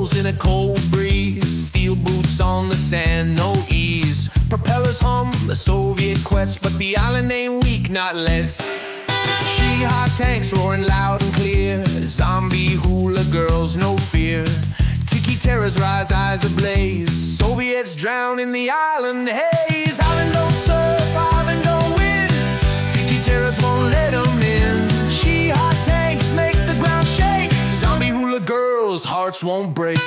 girls in a cold breeze, steel boots on the sand, no ease. Propellers hum the Soviet quest, but the island ain't weak, not less. Hot tanks roaring loud and clear, zombie hula girls, no fear. Tiki terrors rise, eyes ablaze, Soviets drown in the island haze. Island don't surf, island don't win, Tiki terrors won't let them in. Hot tanks make the ground shake, zombie hula girls, hearts won't break.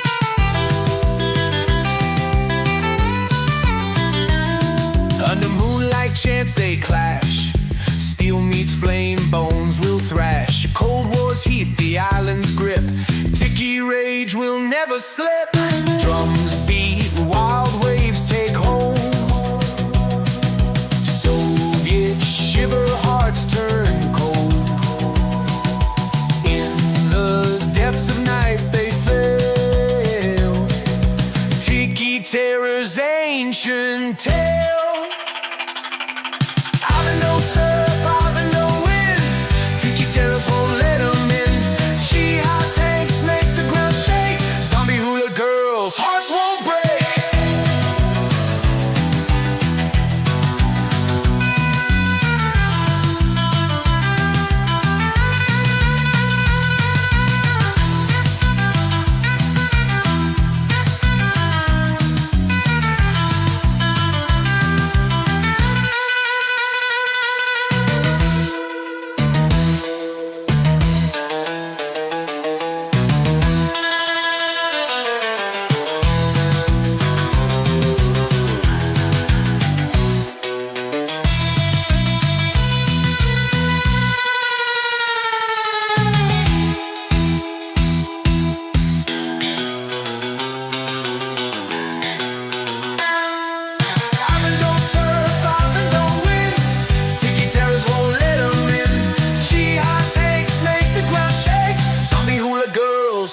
Under moonlight chants they clash, steel meets flame, bones will thrash. Cold War's heat, the island's grip, Tiki rage will never slip. Drums beat, wild waves take hold, Soviet shiver, hearts turn cold. In the depths of night they fail, Tiki terror's ancient tale. Island don't surf, island don't win, Tiki terrors won't let them in. Hot tanks make the ground shake, zombie hula girls, hearts won't break.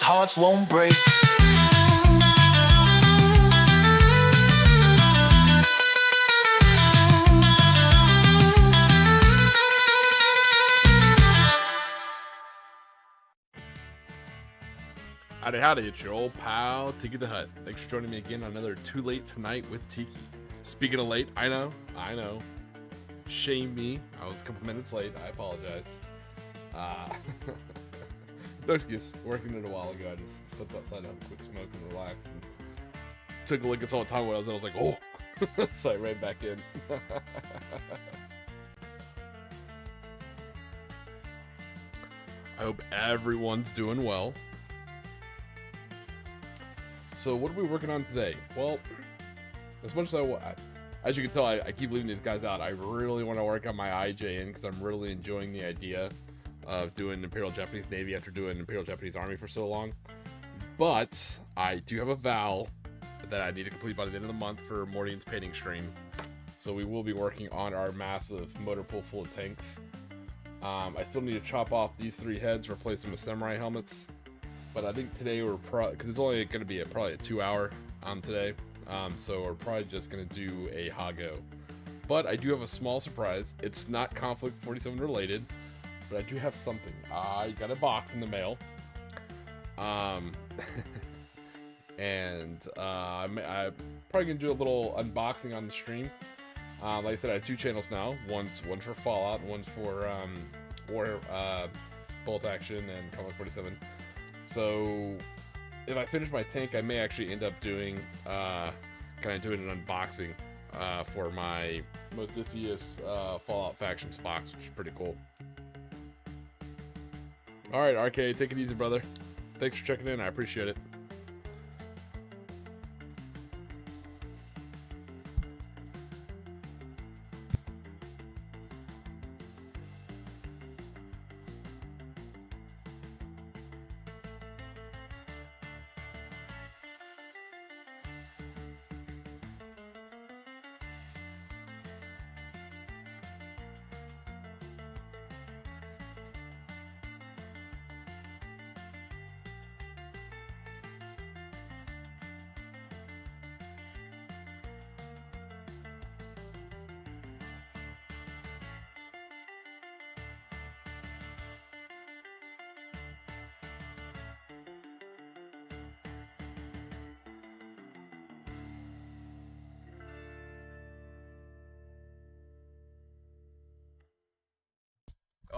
Hearts won't break. Howdy, it's your old pal Tiki the Hut. Thanks for joining me again on another Too Late Tonight with Tiki. Speaking of late, I know. Shame me. I was a couple minutes late. I apologize. No excuse. Working it a while ago. I just stepped outside to have a quick smoke and relax. And took a look at some time when I was like, oh. So I ran back in. I hope everyone's doing well. So what are we working on today? Well, as much as as you can tell, I keep leaving these guys out. I really want to work on my IJA because I'm really enjoying the idea of doing Imperial Japanese Navy after doing Imperial Japanese Army for so long. But I do have a vow that I need to complete by the end of the month for Mordian's painting stream. So we will be working on our massive motor pool full of tanks. I still need to chop off these 3 heads, replace them with samurai helmets. But I think today we're because it's only going to be probably a 2-hour today. So we're probably just going to do a Hago. But I do have a small surprise. It's not Conflict 47 related, but I do have something. I got a box in the mail. And I'm probably going to do a little unboxing on the stream. Like I said, I have 2 channels now. One's for Fallout, and one's for War Bolt Action and Conflict 47. So if I finish my tank, I may actually end up doing an unboxing for my Modifius Fallout Factions box, which is pretty cool. Alright, RK, take it easy, brother. Thanks for checking in, I appreciate it.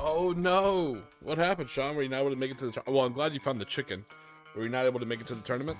Oh no! What happened, Sean? Were you not able to make it to the well, I'm glad you found the chicken. Were you not able to make it to the tournament?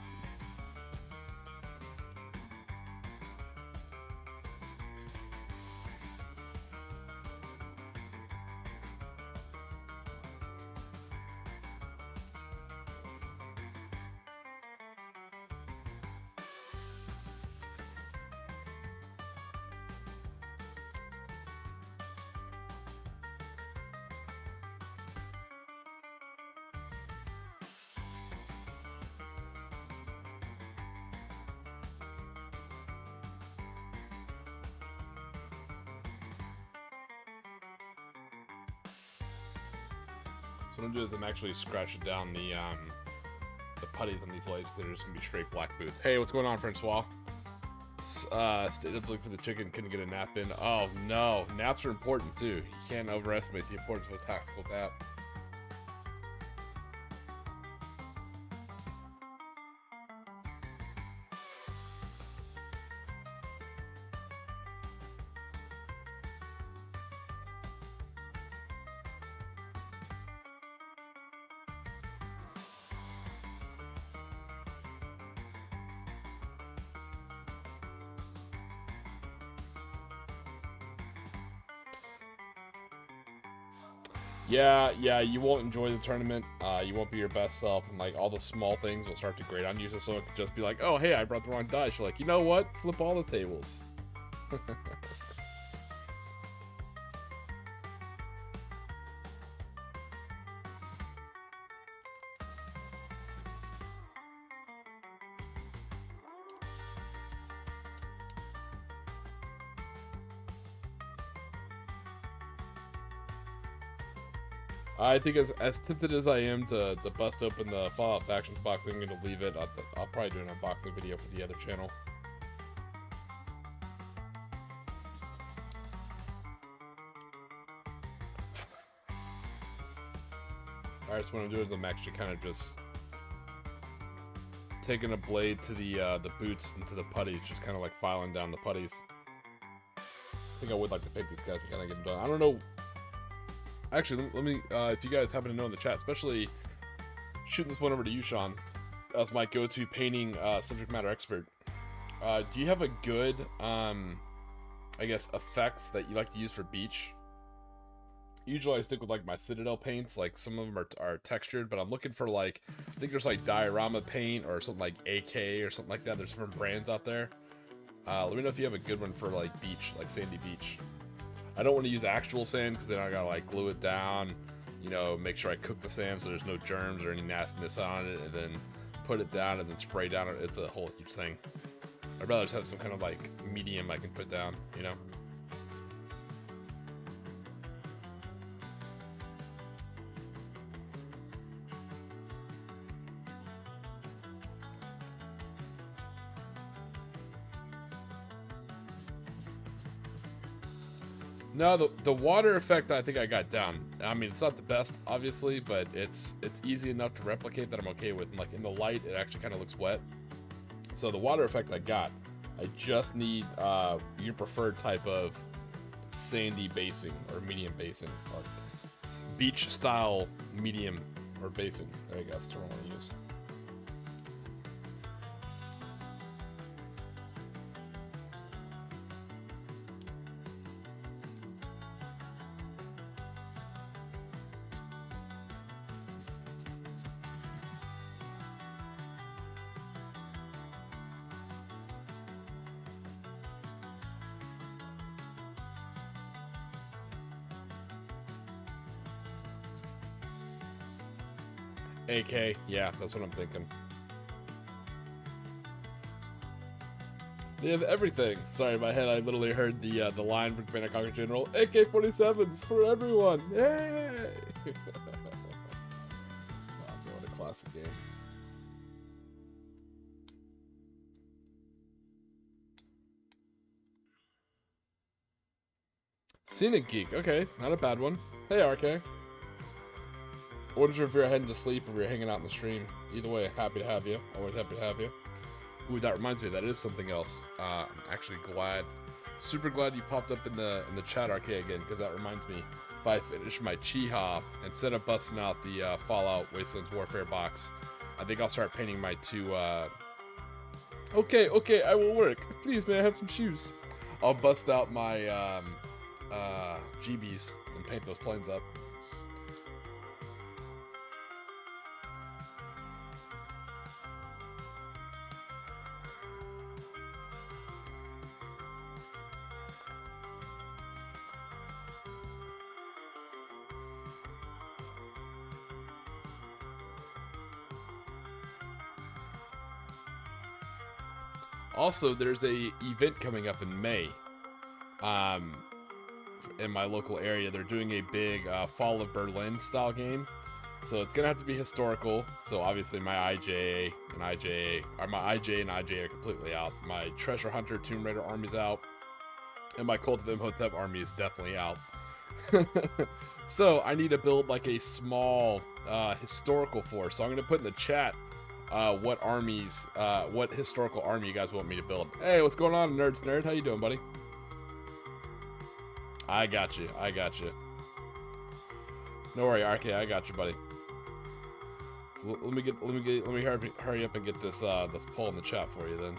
So what I'm doing is I'm actually scratching down the putties on these legs because they're just gonna be straight black boots. Hey, what's going on, Francois? Stayed up to look for the chicken, couldn't get a nap in. Oh no, naps are important too. You can't overestimate the importance of a tactical nap. Yeah, you won't enjoy the tournament. You won't be your best self, and like all the small things will start to grate on you. So someone could just be like, "Oh, hey, I brought the wrong dice." You're like, you know what? Flip all the tables. I think as tempted as I am to bust open the Fallout Factions box, I'm going to leave it. I'll probably do an unboxing video for the other channel. Alright, so what I'm doing is I'm actually kind of just taking a blade to the boots and to the putties, just kind of like filing down the putties. I think I would like to pick these guys to kind of get them done. I don't know. Actually, let me, if you guys happen to know in the chat, especially shooting this one over to you, Sean, as my go-to painting subject matter expert. Do you have a good, I guess, effects that you like to use for beach? Usually I stick with like my Citadel paints, like some of them are textured, but I'm looking for like, I think there's like diorama paint or something like AK or something like that. There's different brands out there. Let me know if you have a good one for like beach, like sandy beach. I don't want to use actual sand because then I gotta like glue it down, you know, make sure I cook the sand so there's no germs or any nastiness on it, and then put it down and then spray down it. It's a whole huge thing. I'd rather just have some kind of like medium I can put down, you know. No, the water effect I think I got down. I mean, it's not the best, obviously, but it's easy enough to replicate that I'm okay with. And like in the light, it actually kind of looks wet. So the water effect I got. I just need your preferred type of sandy basing or medium basing or beach style medium or basing. There you go. That's what I want to use. AK, yeah, that's what I'm thinking. They have everything. Sorry, in my head, I literally heard the line from Command & Conquer General, AK-47s for everyone, yay! Wow, what a classic game. Scenic Geek, okay, not a bad one. Hey, RK. I wasn't sure if you're heading to sleep or if you're hanging out in the stream. Either way, happy to have you. Always happy to have you. Ooh, that reminds me, that is something else. I'm actually glad, super glad you popped up in the chat, RK, again, because that reminds me. if I finish my Chiha, instead of busting out the Fallout Wastelands Warfare box, I think I'll start painting my two. Okay, I will work. Please, may I have some shoes? I'll bust out my GBs and paint those planes up. Also, there's a event coming up in May. In my local area, they're doing a big Fall of Berlin style game. So it's gonna have to be historical. So obviously my IJA and IJA are completely out. My Treasure Hunter Tomb Raider army's out, and my Cult of Imhotep army is definitely out. So I need to build like a small historical force. So I'm gonna put in the chat what historical army you guys want me to build. Hey, what's going on, Nerds Nerd? How you doing, buddy? I got you. No worry, RK, I got you, buddy. So let me hurry up and get this the poll in the chat for you then.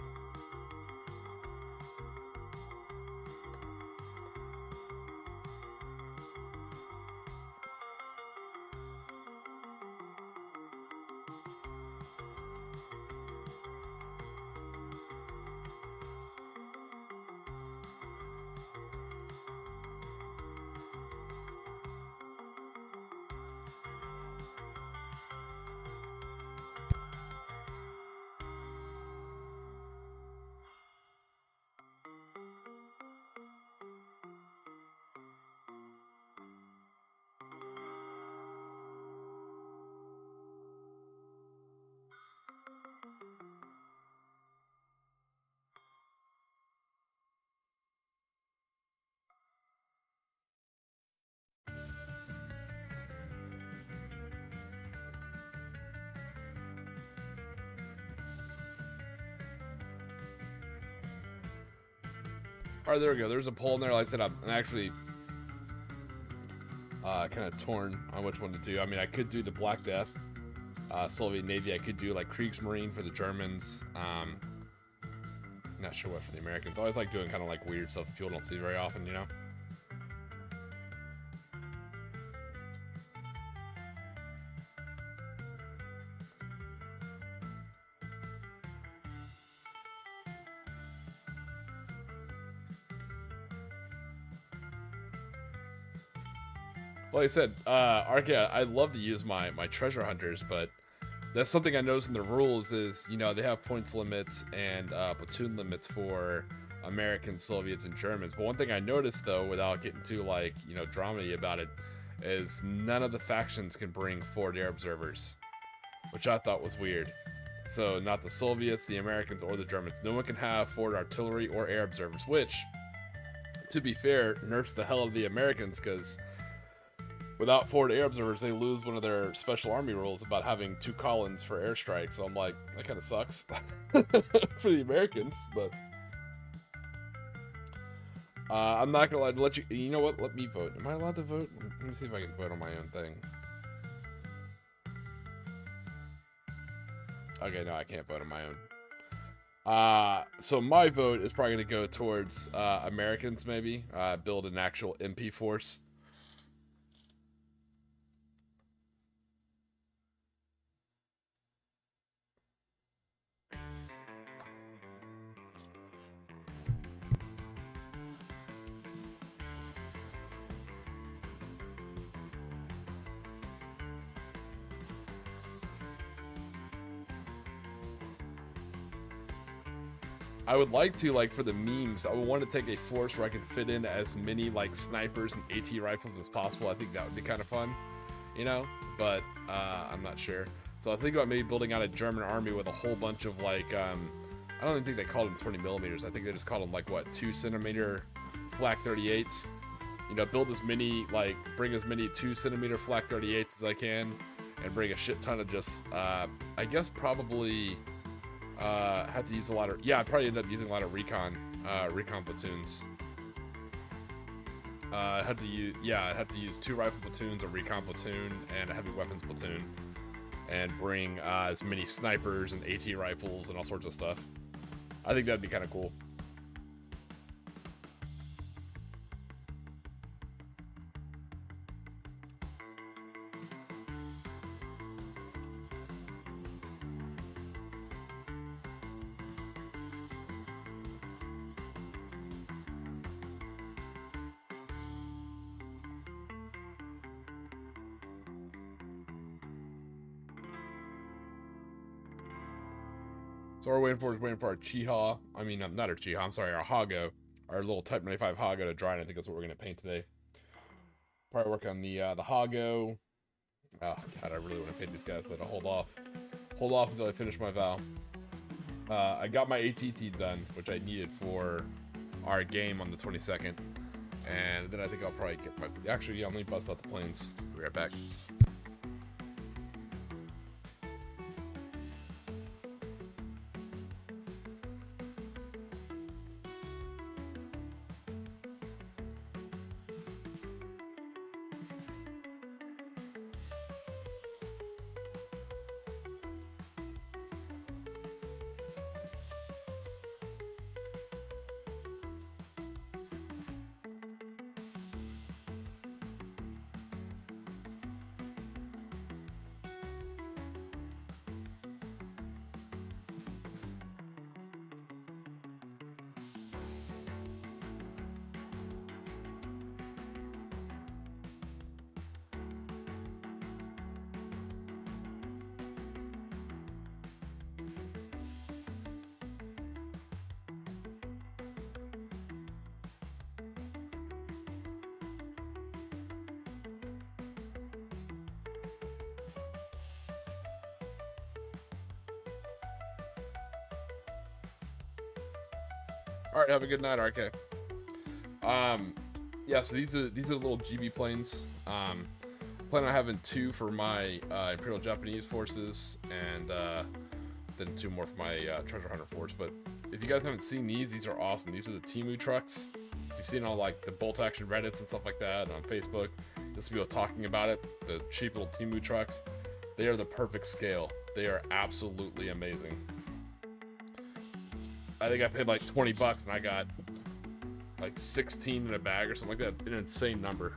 Alright, there we go. There's a poll in there. Like I said, I'm actually kind of torn on which one to do. I mean, I could do the Black Death, Soviet Navy. I could do like Kriegsmarine for the Germans. Not sure what for the Americans. I always like doing kind of like weird stuff that people don't see very often, you know? Like I said, RK, I love to use my treasure hunters, but that's something I noticed in the rules is, you know, they have points limits and platoon limits for Americans, Soviets, and Germans. But one thing I noticed, though, without getting too, like, you know, drama-y about it, is none of the factions can bring forward air observers, which I thought was weird. So not the Soviets, the Americans, or the Germans. No one can have forward artillery or air observers, which, to be fair, nerfs the hell out of the Americans, because without forward air observers, they lose one of their special army rules about having 2 columns for airstrikes. So I'm like, that kind of sucks for the Americans. But I'm not gonna lie, let you. You know what? Let me vote. Am I allowed to vote? Let me see if I can vote on my own thing. Okay, no, I can't vote on my own. So my vote is probably gonna go towards Americans. Maybe build an actual MP force. I would like to, like, for the memes, I would want to take a force where I can fit in as many, like, snipers and AT rifles as possible. I think that would be kind of fun, you know? But, I'm not sure. So I think about maybe building out a German army with a whole bunch of, like, I don't even think they called them 20 millimeters. I think they just called them, like, what, 2 centimeter flak 38s? You know, build as many, like, bring as many 2 centimeter flak 38s as I can, and bring a shit ton of just, I guess probably... have to use a lot of, yeah, I'd probably end up using a lot of recon platoons. I had to use 2 rifle platoons, a recon platoon, and a heavy weapons platoon, and bring as many snipers and AT rifles and all sorts of stuff. I think that'd be kind of cool. So what we're waiting for our Chiha. I mean, not our Chiha. I'm sorry, our Hago, our little Type 95 Hago to dry, and I think that's what we're gonna paint today. Probably work on the Hago. Oh God, I really want to paint these guys, but I'll hold off until I finish my vow. I got my ATT done, which I needed for our game on the 22nd, and then I think I'll probably get my. Actually, yeah, let me bust out the planes. Be right back. All right, have a good night, RK. Yeah, so these are the little GB planes. Plan on having 2 for my Imperial Japanese forces, and then 2 more for my Treasure Hunter force. But if you guys haven't seen these are awesome. These are the Temu trucks. You've seen all like the bolt action Reddits and stuff like that on Facebook. This people talking about it. The cheap little Temu trucks. They are the perfect scale. They are absolutely amazing. I think I paid like $20 and I got like 16 in a bag or something like that. An insane number.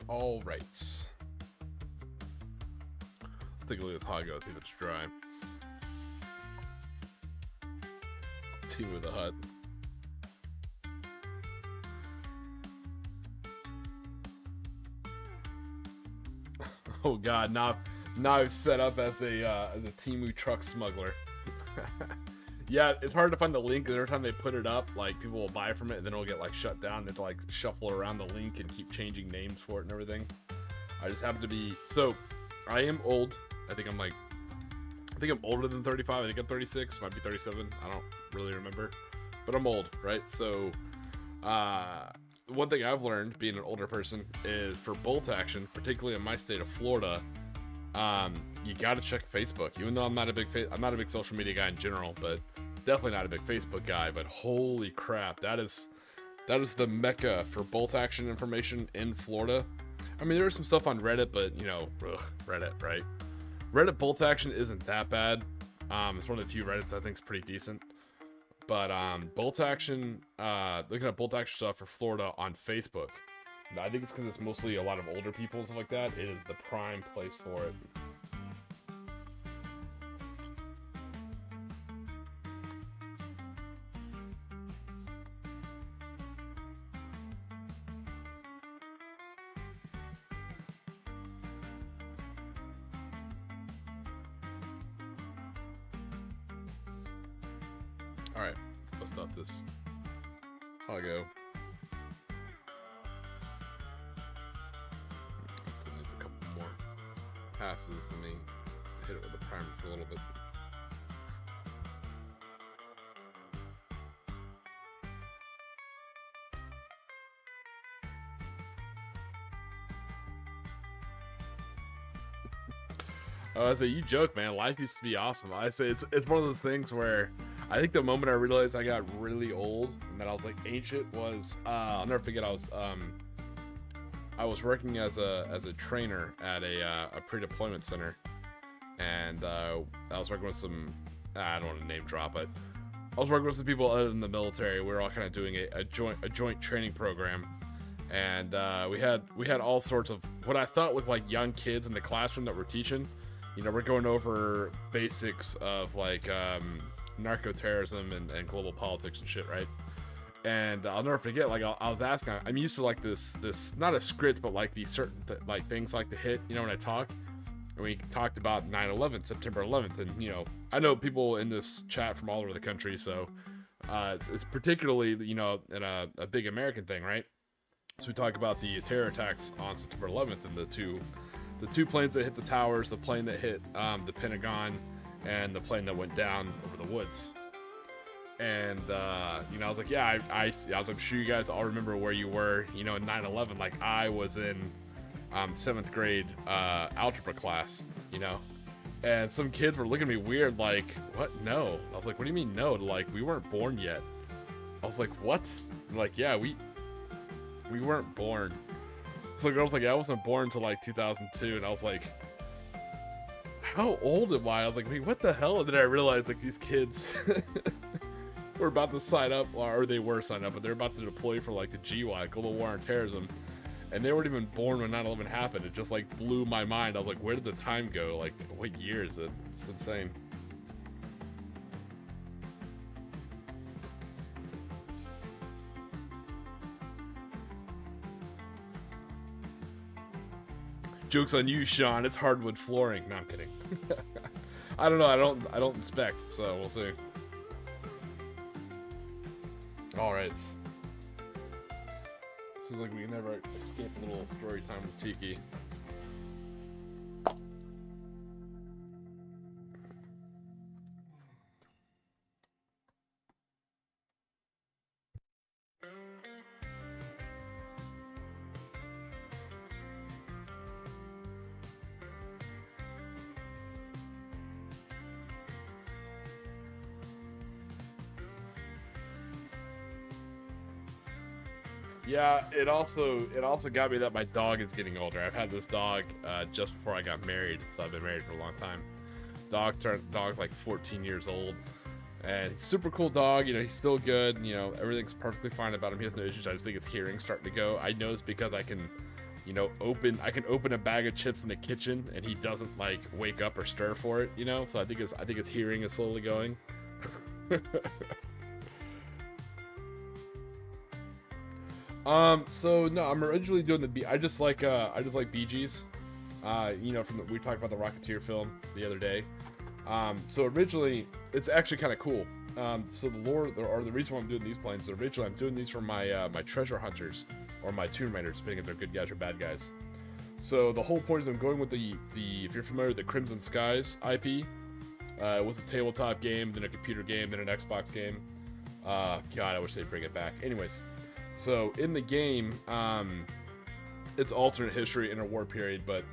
All right. Let's take a look at this Hago, see if it's dry. Team with the hut. Oh God, now I've set up as a Temu truck smuggler. Yeah, it's hard to find the link because every time they put it up, like people will buy from it and then it'll get like shut down. They have to like shuffle around the link and keep changing names for it and everything. I just happen to be, so I am old. I think I'm older than 35. I think I'm 36, might be 37. I don't really remember, but I'm old, right? So one thing I've learned being an older person is for bolt action, particularly in my state of Florida, you gotta check Facebook. Even though I'm not a big social media guy in general, but definitely not a big Facebook guy. But holy crap, that is the mecca for bolt action information in Florida. I mean, there's some stuff on Reddit, but you know, Reddit, right? Reddit bolt action isn't that bad. It's one of the few Reddits I think is pretty decent. But bolt action, looking at bolt action stuff for Florida on Facebook, I think it's because it's mostly a lot of older people and stuff like that. It is the prime place for it. Alright, let's bust out this Hago. Still needs a couple more passes. Let me hit it with the primer for a little bit. Oh, I say, you joke, man. Life used to be awesome. I say it's one of those things where I think the moment I realized I got really old and that I was like ancient was I'll never forget. I was working as a trainer at a pre-deployment center, and I was working with some, I don't want to name drop, but I was working with some people other than the military. We were all kind of doing a joint training program, and we had all sorts of what I thought looked like young kids in the classroom that we're teaching. You know, we're going over basics of like narco-terrorism and global politics and shit, right? And I'll never forget, like, I was asking, I'm used to like this not a script, but like these certain like things like to hit, you know, when I talk. And we talked about 9/11, September 11th, and you know, I know people in this chat from all over the country, so it's particularly, you know, in a big American thing, right? So we talk about the terror attacks on September 11th and the two planes that hit the towers, the plane that hit the Pentagon, and the plane that went down over the woods. And you know, I was like, yeah, I was, I'm sure you guys all remember where you were, you know, in 9/11. Like, I was in 7th grade algebra class, you know, and some kids were looking at me weird, like, what? No. I was like, what do you mean no? Like, we weren't born yet. I was like, what? I'm like, yeah, we weren't born. So the girl was like, yeah, I wasn't born until like 2002, and I was like, how old am I? I was like, wait, what the hell? And then I realized, like, these kids were about to sign up, or they were signed up, but they're about to deploy for like the GWI, Global War on Terrorism, and they weren't even born when 9/11 happened. It just like blew my mind. I was like, where did the time go? Like, what year is it? It's insane. Joke's on you, Sean. It's hardwood flooring. No, I'm kidding. I don't know. I don't inspect, so we'll see. All right. Seems like we can never escape a little story time with Tiki. Yeah, it also got me that my dog is getting older. I've had this dog just before I got married, so I've been married for a long time. Dog's like 14 years old, and it's super cool dog. You know, he's still good. You know, everything's perfectly fine about him. He has no issues. I just think his hearing's starting to go. I know it's because I can, you know, open a bag of chips in the kitchen, and he doesn't like wake up or stir for it. You know, so I think his hearing is slowly going. So no, I'm originally doing I just like Bee Gees. You know, we talked about the Rocketeer film the other day. So originally, it's actually kind of cool. So the reason why I'm doing these planes is originally I'm doing these for my my treasure hunters or my Tomb Raiders, depending if they're good guys or bad guys. So the whole point is I'm going with the if you're familiar with the Crimson Skies IP, it was a tabletop game, then a computer game, then an Xbox game. God, I wish they'd bring it back. Anyways. So in the game, it's alternate history, interwar period, but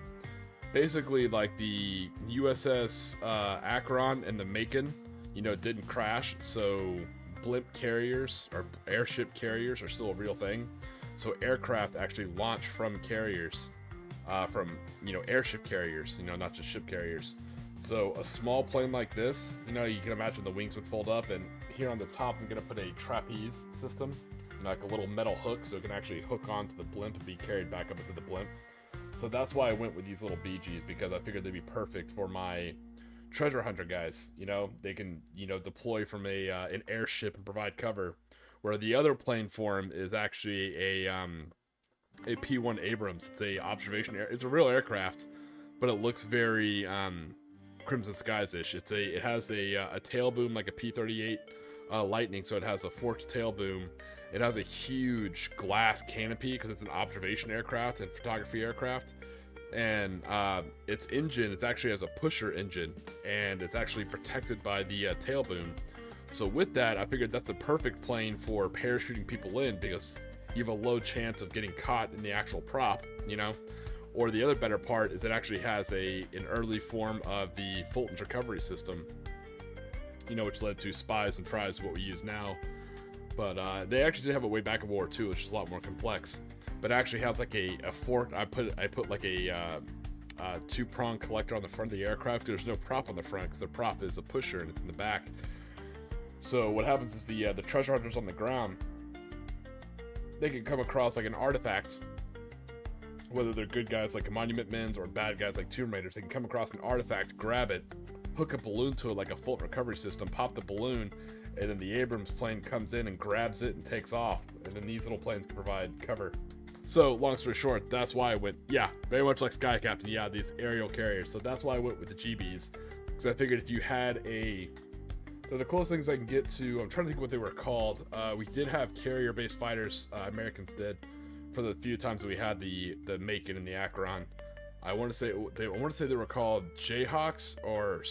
basically like the USS Akron and the Macon, you know, didn't crash, so blimp carriers or airship carriers are still a real thing. So aircraft actually launch from carriers, from, you know, airship carriers, you know, not just ship carriers. So a small plane like this, you know, you can imagine the wings would fold up, and here on the top I'm gonna put a trapeze system. Like a little metal hook, so it can actually hook onto the blimp and be carried back up into the blimp. So that's why I went with these little BGs, because I figured they'd be perfect for my treasure hunter guys. You know, they can, you know, deploy from an airship and provide cover, where the other plane form is actually a P-1 Abrams. It's a observation it's a real aircraft, but it looks very Crimson Skies-ish. It has a tail boom like a P-38, Lightning, so it has a forked tail boom. It has a huge glass canopy because it's an observation aircraft and photography aircraft. And its engine, it's actually has a pusher engine, and it's actually protected by the tail boom. So with that, I figured that's the perfect plane for parachuting people in, because you have a low chance of getting caught in the actual prop, you know? Or the other better part is it actually has an early form of the Fulton's recovery system, you know, which led to Spies and Fries, what we use now. But they actually did have it way back in World War II, which is a lot more complex. But it actually has like a fork. I put like a two-prong collector on the front of the aircraft. There's no prop on the front because the prop is a pusher and it's in the back. So what happens is the treasure hunters on the ground, they can come across like an artifact. Whether they're good guys like Monument Men's or bad guys like Tomb Raiders, they can come across an artifact, grab it, hook a balloon to it like a Fulton recovery system, pop the balloon, and then the Abrams plane comes in and grabs it and takes off. And then these little planes can provide cover. So, long story short, that's why I went, yeah, very much like Sky Captain, yeah, these aerial carriers. So that's why I went with the GBs. Because I figured if you had they're the closest things I can get to, I'm trying to think what they were called. We did have carrier-based fighters, Americans did, for the few times that we had the Macon and the Acheron. I want to say they were called Jayhawks, or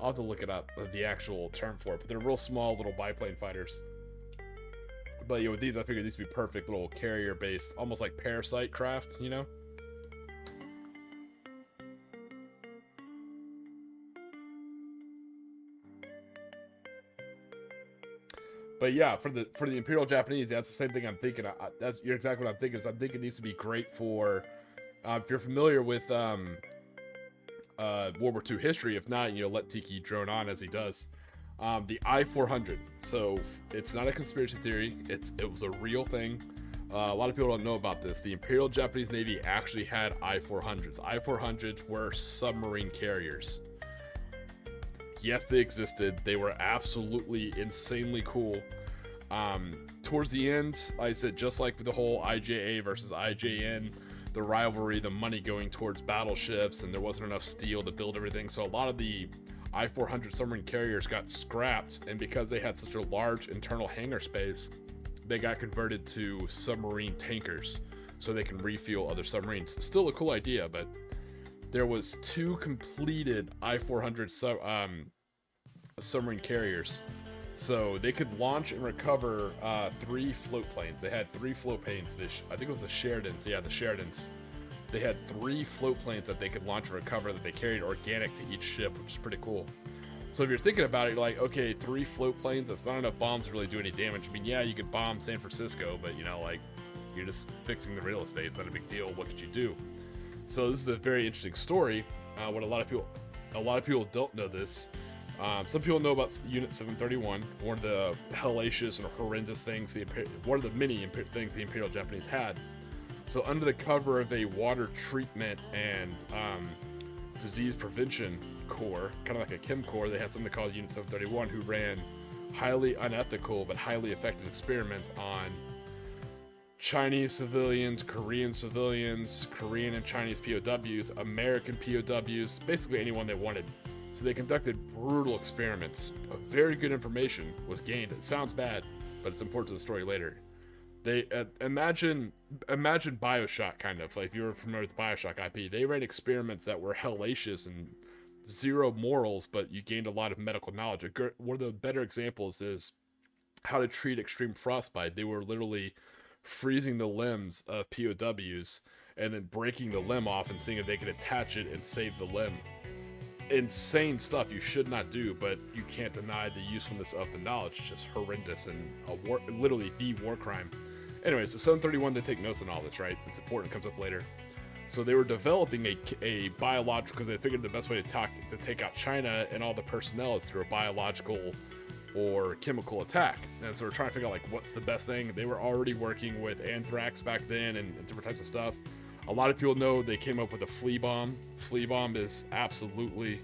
I'll have to look it up, the actual term for it, but they're real small little biplane fighters. But yeah, with these, I figured these would be perfect little carrier-based, almost like Parasite craft, you know? But yeah, for the Imperial Japanese, that's the same thing I'm thinking. You're exactly what I'm thinking. I'm thinking these would be great for, if you're familiar with World War II history. If not, let Tiki drone on as he does. The I-400. So it's not a conspiracy theory. It was a real thing. A lot of people don't know about this. The Imperial Japanese Navy actually had I-400s. I-400s were submarine carriers. Yes, they existed. They were absolutely insanely cool. Towards the end, like I said, just like with the whole IJA versus IJN, the rivalry, the money going towards battleships, and there wasn't enough steel to build everything. So a lot of the I-400 submarine carriers got scrapped, and because they had such a large internal hangar space, they got converted to submarine tankers so they can refuel other submarines. Still a cool idea, but there was 2 completed I-400 submarine carriers. So they could launch and recover 3 float planes. They had 3 float planes. I think it was the Sheridans. Yeah, the Sheridans. They had 3 float planes that they could launch and recover that they carried organic to each ship, which is pretty cool. So if you're thinking about it, you're like, okay, 3 float planes, that's not enough bombs to really do any damage. I mean, yeah, you could bomb San Francisco, but you're just fixing the real estate. It's not a big deal. What could you do? So this is a very interesting story. What a lot of people don't know this. Some people know about Unit 731, one of the hellacious and horrendous things, one of the many things the Imperial Japanese had. So under the cover of a water treatment and disease prevention corps, kind of like a chem corps, they had something called Unit 731, who ran highly unethical but highly effective experiments on Chinese civilians, Korean and Chinese POWs, American POWs, basically anyone they wanted. So they conducted brutal experiments. Very good information was gained. It sounds bad, but it's important to the story later. They imagine BioShock, kind of like if you're familiar with BioShock IP. They ran experiments that were hellacious and zero morals, but you gained a lot of medical knowledge. One of the better examples is how to treat extreme frostbite. They were literally freezing the limbs of POWs and then breaking the limb off and seeing if they could attach it and save the limb. Insane stuff you should not do, but you can't deny the usefulness of the knowledge. It's just horrendous and literally the war crime. Anyways, the 731, they take notes on all this, right? It's important, it comes up later. So they were developing a biological, because they figured the best way to take out China and all the personnel is through a biological or chemical attack. And so we're trying to figure out, like, what's the best thing. They were already working with anthrax back then and different types of stuff. A lot of people know they came up with a flea bomb. Flea bomb is absolutely...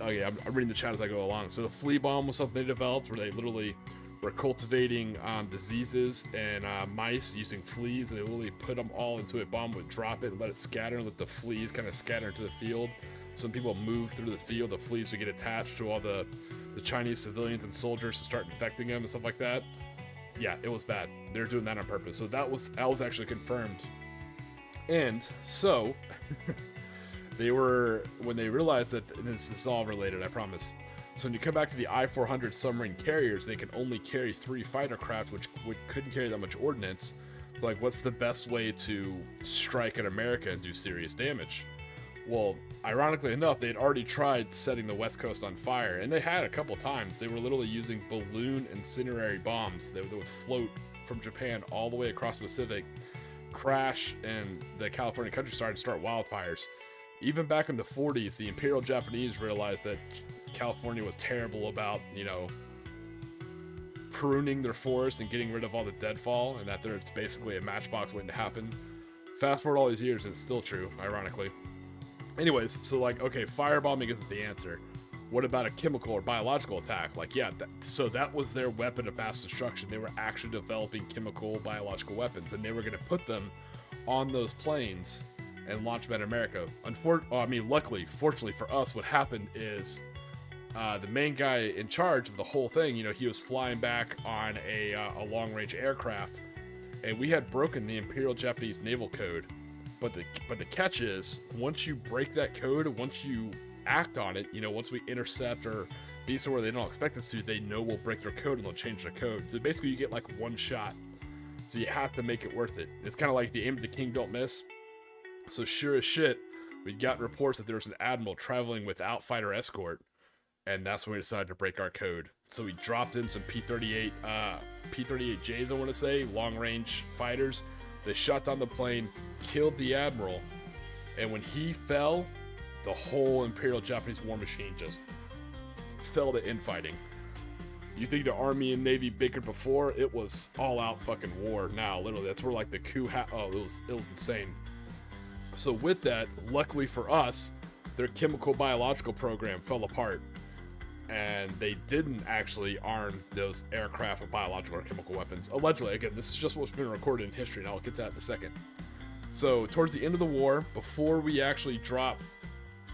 Okay, I'm reading the chat as I go along. So the flea bomb was something they developed where they literally were cultivating diseases and mice using fleas, and they literally put them all into a bomb, would drop it and let it scatter, and let the fleas kind of scatter into the field. So when people move through the field, the fleas would get attached to all the the Chinese civilians and soldiers to start infecting them and stuff like that. Yeah, it was bad. They're doing that on purpose. So that was actually confirmed. And so when they realized that, and this is all related, I promise. So when you come back to the I-400 submarine carriers, they can only carry 3 fighter craft, which couldn't carry that much ordnance. Like, what's the best way to strike at America and do serious damage? Well, ironically enough, they had already tried setting the West Coast on fire, and they had a couple times. They were literally using balloon incendiary bombs that would float from Japan all the way across the Pacific, crash in the California countryside, and start wildfires. Even back in the 40s, the Imperial Japanese realized that California was terrible about, pruning their forests and getting rid of all the deadfall, and that it's basically a matchbox waiting to happen. Fast forward all these years, and it's still true, ironically. Anyways, so like, okay, firebombing isn't the answer. What about a chemical or biological attack? Like, yeah, so that was their weapon of mass destruction. They were actually developing chemical, biological weapons, and they were going to put them on those planes and launch them at America. Luckily, fortunately for us, what happened is the main guy in charge of the whole thing, he was flying back on a long-range aircraft, and we had broken the Imperial Japanese Naval Code. But the catch is, once you break that code, once you act on it, once we intercept or be somewhere they don't expect us to, they know we'll break their code and they'll change their code. So basically you get like one shot. So you have to make it worth it. It's kind of like the aim of the king, don't miss. So sure as shit, we got reports that there was an admiral traveling without fighter escort, and that's when we decided to break our code. So we dropped in some P-38Js, I want to say, long-range fighters. They shot down the plane, killed the admiral, and when he fell, the whole Imperial Japanese war machine just fell to infighting. You think the Army and Navy bickered before? It was all-out fucking war now, literally. That's where, like, the coup it was insane. So with that, luckily for us, their chemical biological program fell apart, and they didn't actually arm those aircraft with biological or chemical weapons. Allegedly, again, this is just what's been recorded in history, and I'll get to that in a second. So, towards the end of the war, before we actually dropped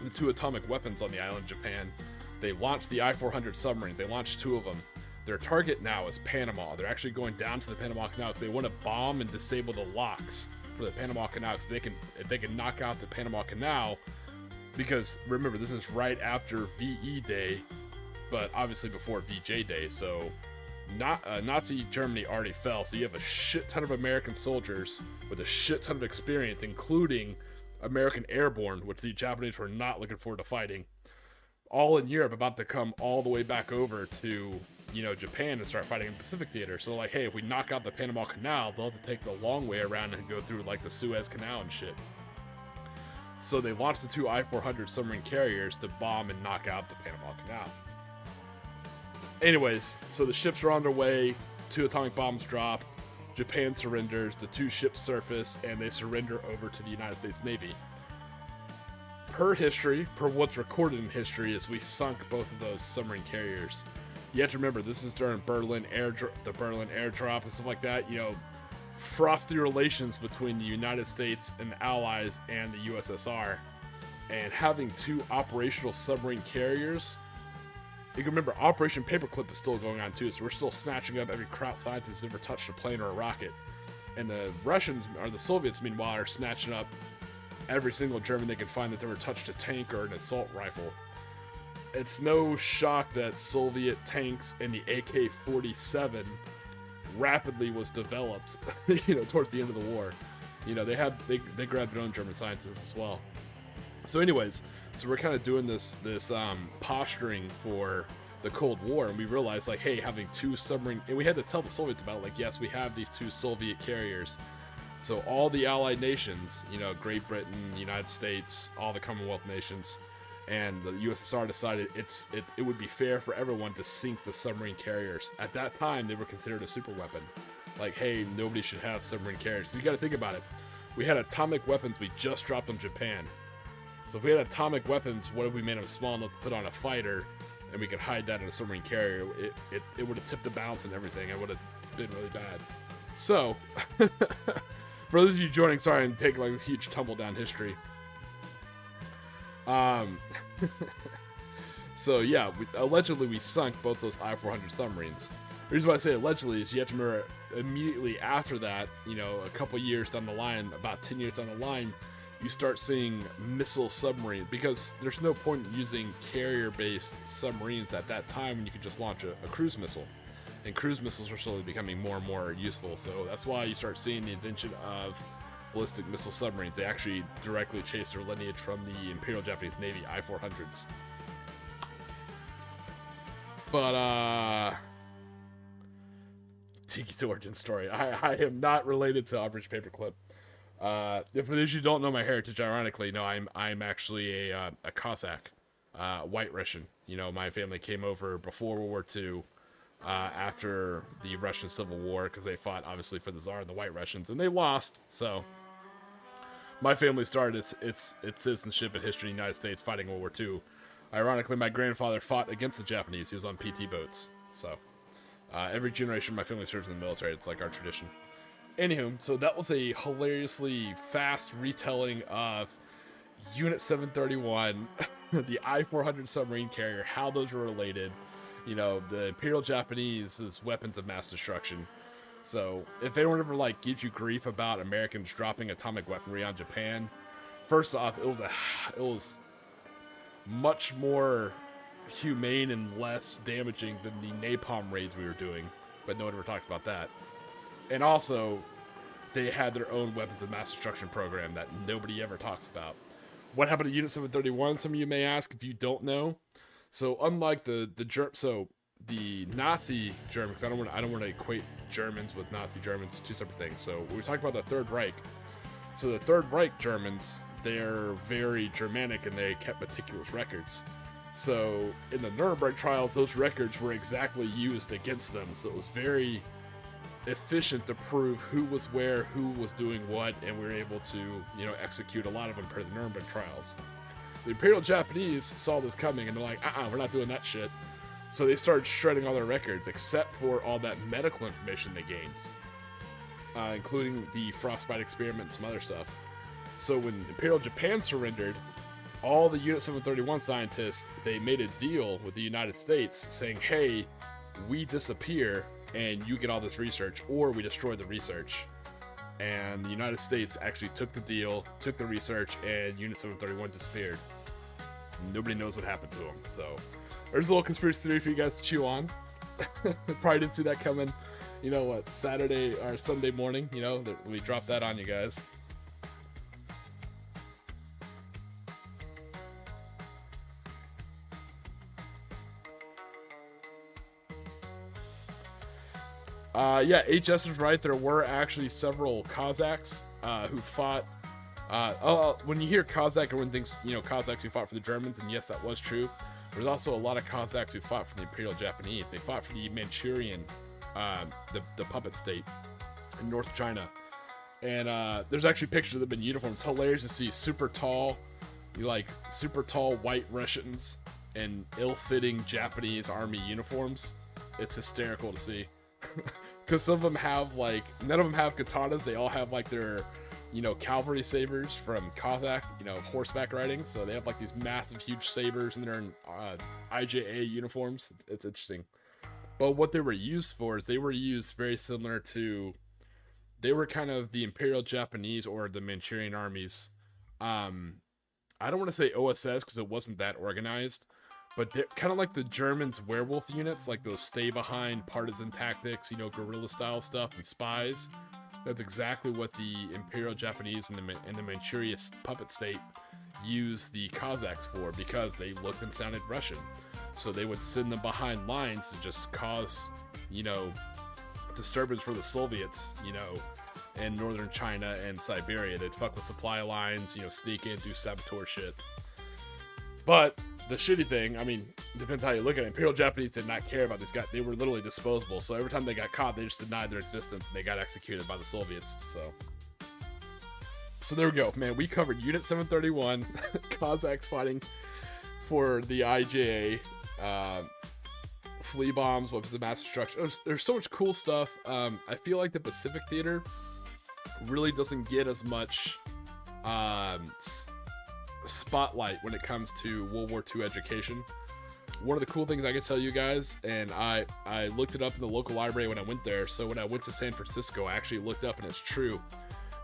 the 2 atomic weapons on the island of Japan, they launched the I-400 submarines. They launched 2 of them. Their target now is Panama. They're actually going down to the Panama Canal because they want to bomb and disable the locks for the Panama Canal, so if they can knock out the Panama Canal, because remember, this is right after VE Day, but obviously before VJ Day, so Nazi Germany already fell, so you have a shit ton of American soldiers with a shit ton of experience, including American Airborne, which the Japanese were not looking forward to fighting, all in Europe, about to come all the way back over to, Japan and start fighting in the Pacific Theater. So like, hey, if we knock out the Panama Canal, they'll have to take the long way around and go through like the Suez Canal and shit. So they launched the 2 I-400 submarine carriers to bomb and knock out the Panama Canal. Anyways, so the ships are on their way, 2 atomic bombs drop, Japan surrenders, the 2 ships surface, and they surrender over to the United States Navy. Per history, per what's recorded in history, is we sunk both of those submarine carriers. You have to remember, this is during the Berlin airdrop and stuff like that, frosty relations between the United States and the Allies and the USSR, and having 2 operational submarine carriers. You can remember, Operation Paperclip is still going on too, so we're still snatching up every kraut scientist that's ever touched a plane or a rocket. And the Russians, or the Soviets meanwhile, are snatching up every single German they can find that's ever touched a tank or an assault rifle. It's no shock that Soviet tanks and the AK-47 rapidly was developed, towards the end of the war. They grabbed their own German scientists as well. So anyways, so we're kind of doing this posturing for the Cold War, and we realized, like, hey, having 2 submarine, and we had to tell the Soviets about it, like, yes, we have these 2 Soviet carriers. So all the Allied nations, Great Britain, United States, all the Commonwealth nations, and the USSR decided it would be fair for everyone to sink the submarine carriers. At that time, they were considered a superweapon. Like, hey, nobody should have submarine carriers. You got to think about it. We had atomic weapons we just dropped on Japan. So if we had atomic weapons, what if we made them small enough to put on a fighter, and we could hide that in a submarine carrier? It would have tipped the balance and everything. It would have been really bad. So, for those of you joining, sorry, I'm taking like this huge tumble down history. So yeah, allegedly we sunk both those I-400 submarines. The reason why I say allegedly is you have to remember immediately after that, you know, a couple years down the line, about 10 years down the line, you start seeing missile submarines, because there's no point in using carrier-based submarines at that time when you could just launch a cruise missile. And cruise missiles are slowly becoming more and more useful, so that's why you start seeing the invention of ballistic missile submarines. They actually directly chase their lineage from the Imperial Japanese Navy I-400s. But, Tiki's origin story. I am not related to Operation Paperclip. For those who don't know my heritage, ironically, no, I'm actually a Cossack, White Russian. You know, my family came over before World War II, after the Russian Civil War, because they fought obviously for the Tsar and the White Russians, and they lost. So my family started its citizenship and history in the United States fighting World War II. Ironically, my grandfather fought against the Japanese. He was on PT boats. So every generation of my family serves in the military. It's like our tradition. Anywho, so that was a hilariously fast retelling of Unit 731, the I-400 submarine carrier, how those were related, you know, the Imperial Japanese's weapons of mass destruction. So if anyone ever like gives you grief about Americans dropping atomic weaponry on Japan, first off, it was much more humane and less damaging than the napalm raids we were doing, but no one ever talks about that. And also, they had their own weapons of mass destruction program that nobody ever talks about. What happened to Unit 731? Some of you may ask if you don't know. So unlike the Nazi Germans, I don't want to equate Germans with Nazi Germans, two separate things. So we talk about the Third Reich. So the Third Reich Germans, they're very Germanic and they kept meticulous records. So in the Nuremberg trials, those records were exactly used against them. So it was very efficient to prove who was where, who was doing what, and we were able to, you know, execute a lot of them per the Nuremberg trials. The Imperial Japanese saw this coming and they're like, we're not doing that shit. So they started shredding all their records except for all that medical information they gained, including the frostbite experiment and some other stuff. So when Imperial Japan surrendered, all the Unit 731 scientists, they made a deal with the United States saying, hey, we disappear and you get all this research, or we destroy the research. And the United States actually took the deal, took the research, and Unit 731 disappeared. Nobody knows what happened to them. So there's a little conspiracy theory for you guys to chew on. Probably didn't see that coming, you know what, Saturday or Sunday morning, you know, we dropped that on you guys. Yeah, HS is right. There were actually several Cossacks who fought. When you hear Cossack, everyone thinks, you know, Cossacks who fought for the Germans, and yes, that was true. There's also a lot of Cossacks who fought for the Imperial Japanese. They fought for the Manchurian, the puppet state in North China. And there's actually pictures of them in uniform. It's hilarious to see super tall white Russians in ill-fitting Japanese army uniforms. It's hysterical to see. Because some of them have, like, none of them have katanas. They all have, like, their, you know, cavalry sabers from Cossack, you know, horseback riding. So they have, like, these massive, huge sabers, and they're in IJA uniforms. It's interesting. But what they were used for is they were used very similar to, they were kind of the Imperial Japanese or the Manchurian armies. I don't want to say OSS because it wasn't that organized. But they're kind of like the Germans' werewolf units, like those stay-behind partisan tactics, you know, guerrilla-style stuff and spies. That's exactly what the Imperial Japanese and the Manchuria puppet state used the Cossacks for, because they looked and sounded Russian. So they would send them behind lines to just cause, you know, disturbance for the Soviets, you know, in northern China and Siberia. They'd fuck with supply lines, you know, sneak in, do saboteur shit. But the shitty thing, I mean, depends how you look at it. Imperial Japanese did not care about these guys. They were literally disposable. So every time they got caught, they just denied their existence and they got executed by the Soviets. So there we go, man. We covered Unit 731, Cossacks fighting for the IJA, flea bombs, weapons of mass destruction. There's so much cool stuff. I feel like the Pacific Theater really doesn't get as much spotlight when it comes to World War II education. one of the cool things I can tell you guys, and I looked it up in the local library when I went there. So when I went to San Francisco, I actually looked up, and it's true.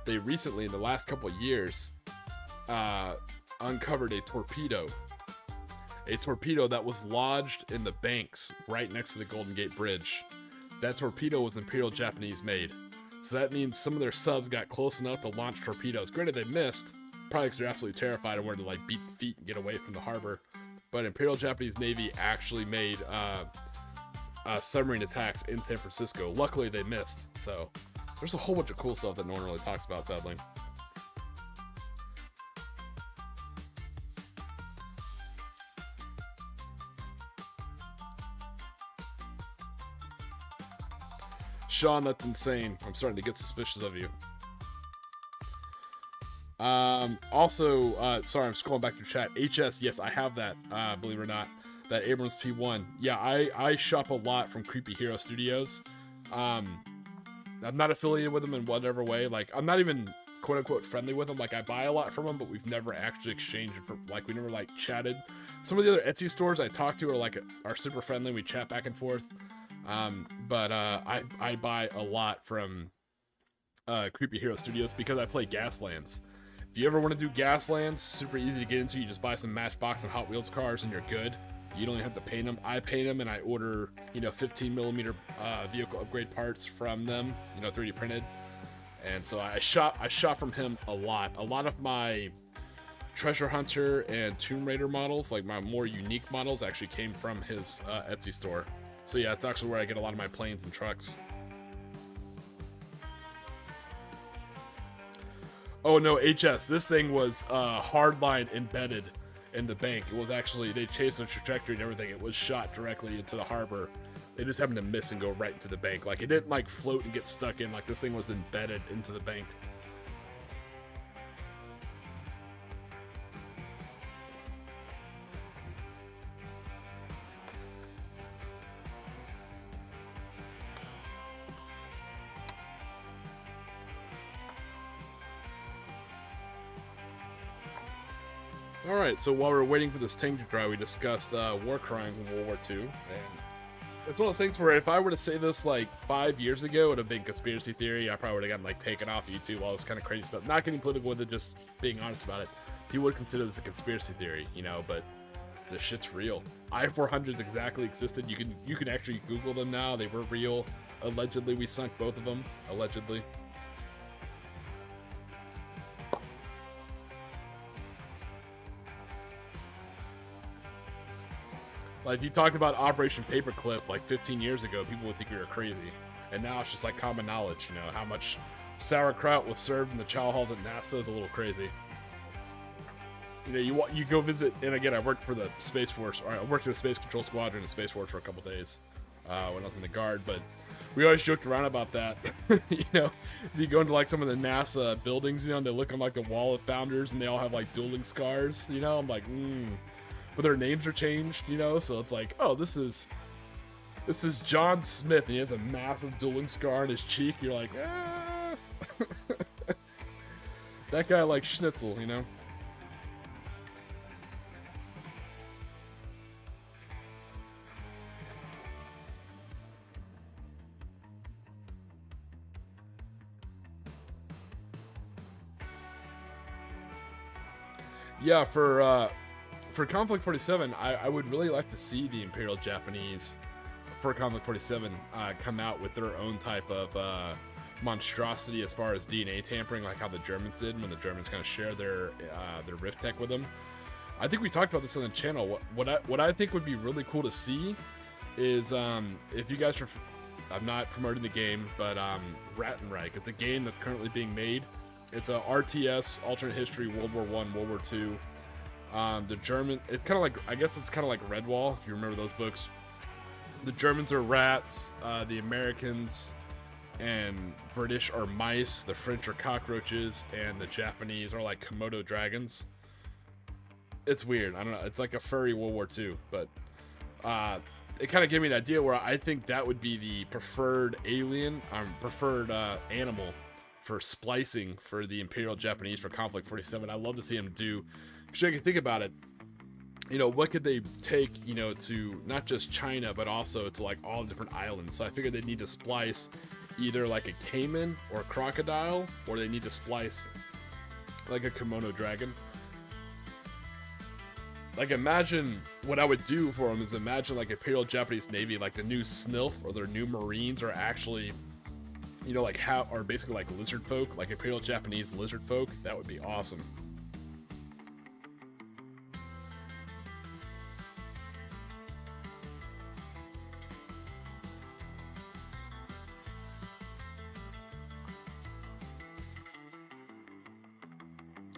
They recently, in the last couple of years, uncovered a torpedo that was lodged in the banks right next to the Golden Gate Bridge. That torpedo was Imperial Japanese made. So that means some of their subs got close enough to launch torpedoes. Granted, they missed, probably because they're absolutely terrified and wanted to like beat the feet and get away from the harbor. But Imperial Japanese Navy actually made submarine attacks in San Francisco. Luckily, they missed. So there's a whole bunch of cool stuff that no one really talks about, sadly. Sean, that's insane. I'm starting to get suspicious of you. Also, sorry, I'm scrolling back through chat. HS, yes, I have that, believe it or not. That Abrams P1. Yeah, I shop a lot from Creepy Hero Studios. I'm not affiliated with them in whatever way. Like, I'm not even quote-unquote friendly with them. Like, I buy a lot from them, but we've never actually exchanged it for, like, we never, like, chatted. Some of the other Etsy stores I talk to are super friendly. We chat back and forth. But I buy a lot from Creepy Hero Studios because I play Gaslands. If you ever want to do Gaslands, super easy to get into. You just buy some Matchbox and Hot Wheels cars and you're good. You don't even have to paint them. I paint them and I order, 15mm vehicle upgrade parts from them, 3D printed. And so I shop from him a lot. A lot of my Treasure Hunter and Tomb Raider models, like my more unique models, actually came from his Etsy store. So yeah, it's actually where I get a lot of my planes and trucks. Oh no, HS, this thing was hardline embedded in the bank. It was actually, they chased the trajectory and everything. It was shot directly into the harbor. They just happened to miss and go right into the bank. Like, it didn't like float and get stuck in. Like, this thing was embedded into the bank. Alright, so while we were waiting for this tank to dry, we discussed war crimes in World War II, and it's one of those things where if I were to say this like 5 years ago, it would have been conspiracy theory. I probably would have gotten like taken off YouTube, all this kind of crazy stuff. Not getting political with it, just being honest about it. People would consider this a conspiracy theory, but this shit's real. I-400s exactly existed. You can actually Google them now. They were real. Allegedly, we sunk both of them. Allegedly. Like, if you talked about Operation Paperclip like 15 years ago, people would think you were crazy. And now it's just like common knowledge, how much sauerkraut was served in the chow halls at NASA is a little crazy. You go visit, and again, I worked for the Space Force, or I worked in the Space Control Squadron in the Space Force for a couple days when I was in the Guard, but we always joked around about that. If you go into like some of the NASA buildings, and they look on like the Wall of Founders, and they all have like dueling scars, I'm like, but their names are changed, so it's like, oh, this is John Smith, and he has a massive dueling scar on his cheek. You're like, ah. That guy likes schnitzel, Yeah, for Conflict 47, I would really like to see the Imperial Japanese for Conflict 47 come out with their own type of monstrosity as far as DNA tampering, like how the Germans did when the Germans kind of share their rift tech with them. I think we talked about this on the channel. What I think would be really cool to see is if you guys are, I'm not promoting the game, but Rattenreich. It's a game that's currently being made. It's a RTS, alternate history, World War I, World War II. The German, it's kind of like, I guess it's kind of like Redwall, if you remember those books. The Germans are rats, the Americans and British are mice, the French are cockroaches, and the Japanese are like Komodo dragons. It's weird, I don't know, it's like a furry World War II, but it kind of gave me an idea where I think that would be the preferred animal for splicing for the Imperial Japanese for Conflict 47. I'd love to see him do, because you can think about it, you know, what could they take, you know, to not just China, but also to like all the different islands. So I figured they'd need to splice either like a caiman or a crocodile, or they need to splice like a Komodo dragon. Like, imagine what I would do for them is imagine like Imperial Japanese Navy, like the new SNILF or their new Marines are actually, you know, like how are basically like lizard folk, like Imperial Japanese lizard folk. That would be awesome.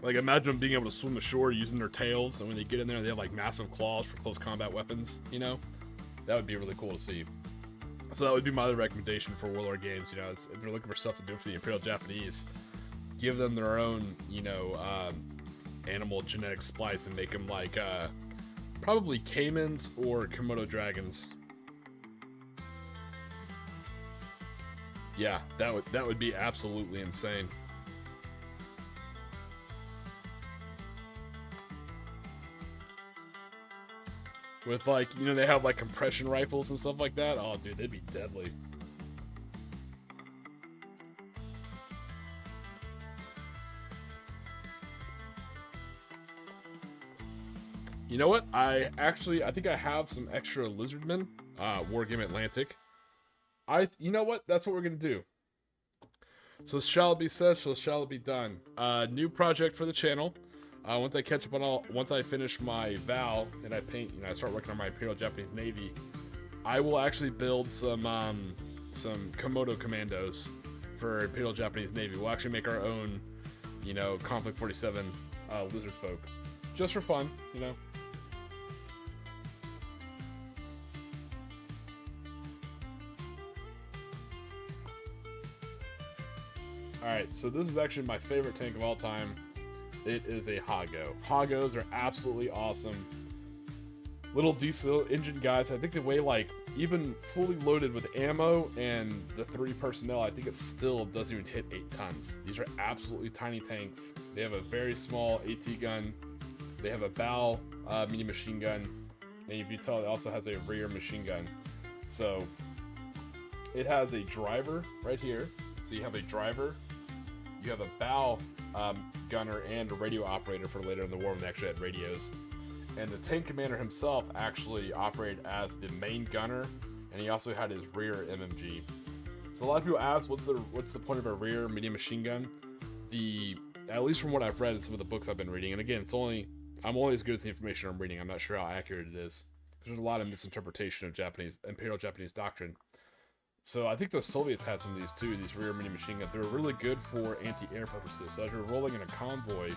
Like, imagine them being able to swim ashore using their tails, and when they get in there, they have like massive claws for close combat weapons. You know, that would be really cool to see. So that would be my other recommendation for Warlord games. You know, if they're looking for stuff to do for the Imperial Japanese, give them their own, you know, animal genetic splice and make them like probably caimans or Komodo dragons. Yeah, that would be absolutely insane. With like, you know, they have like compression rifles and stuff like that. Oh, dude, they'd be deadly. You know what? I think I have some extra Lizardmen. Wargame Atlantic. You know what? That's what we're gonna do. So shall it be said, so shall it be done. New project for the channel. Once I catch up on once I finish my Val and I paint, you know, I start working on my Imperial Japanese Navy, I will actually build some Komodo commandos for Imperial Japanese Navy. We'll actually make our own, you know, Conflict 47 lizard folk, just for fun, you know. All right, so this is actually my favorite tank of all time. It is a Hago. Hagos are absolutely awesome. Little diesel engine guys. I think they weigh like, even fully loaded with ammo and the 3 personnel, I think it still doesn't even hit 8 tons. These are absolutely tiny tanks. They have a very small AT gun. They have a bow medium machine gun. And if you tell, it also has a rear machine gun. So it has a driver right here. So you have a driver. You have a bow gunner and a radio operator for later in the war when they actually had radios. And the tank commander himself actually operated as the main gunner, and he also had his rear MMG. So a lot of people ask, what's the point of a rear medium machine gun? At least from what I've read in some of the books I've been reading, and again, I'm only as good as the information I'm reading. I'm not sure how accurate it is. There's a lot of misinterpretation of Imperial Japanese doctrine. So I think the Soviets had some of these too, these rear mini machine guns. They were really good for anti-air purposes. So as you're rolling in a convoy,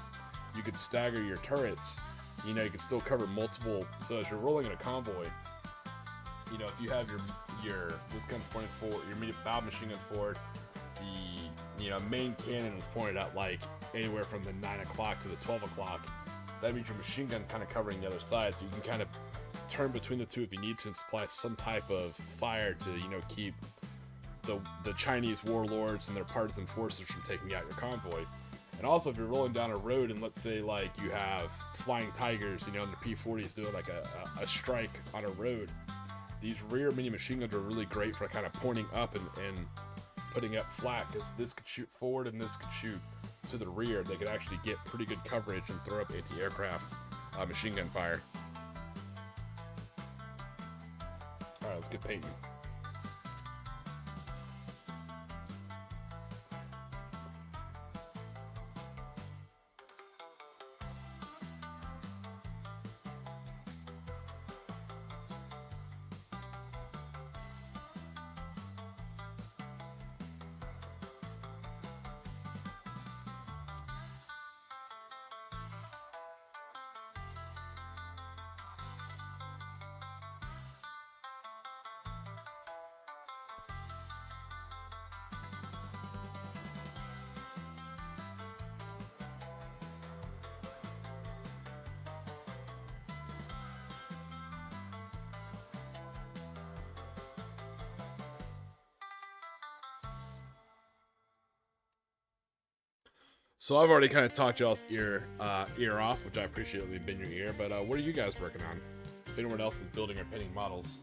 you could stagger your turrets. You know, you could still cover multiple. So as you're rolling in a convoy, you know, if you have this gun's pointed forward, your bow machine gun forward, the main cannon is pointed out like anywhere from the 9 o'clock to the 12 o'clock. That means your machine gun kind of covering the other side, so you can kind of turn between the two if you need to and supply some type of fire to, you know, keep the Chinese warlords and their partisan forces from taking out your convoy. And also, if you're rolling down a road and let's say like you have flying tigers, you know, and the P-40s doing like a strike on a road, these rear mini machine guns are really great for kind of pointing up and putting up flat, because this could shoot forward and this could shoot to the rear. They could actually get pretty good coverage and throw up anti-aircraft machine gun fire. All right, let's get painting. So I've already kind of talked y'all's ear off, which I appreciate leaving in your ear. But what are you guys working on? If anyone else is building or painting models,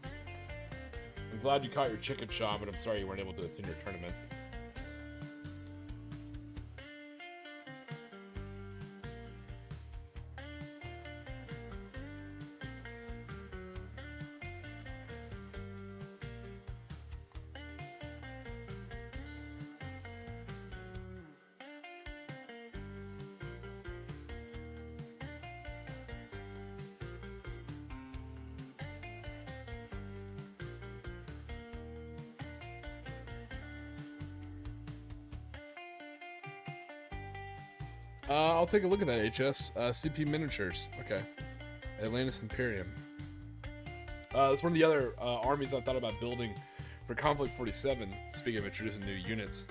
I'm glad you caught your chicken, Sean, but I'm sorry you weren't able to attend your tournament. I'll take a look at that, HS. CP Miniatures. Okay. Atlantis Imperium. It's one of the other armies I thought about building for Conflict 47. Speaking of introducing new units,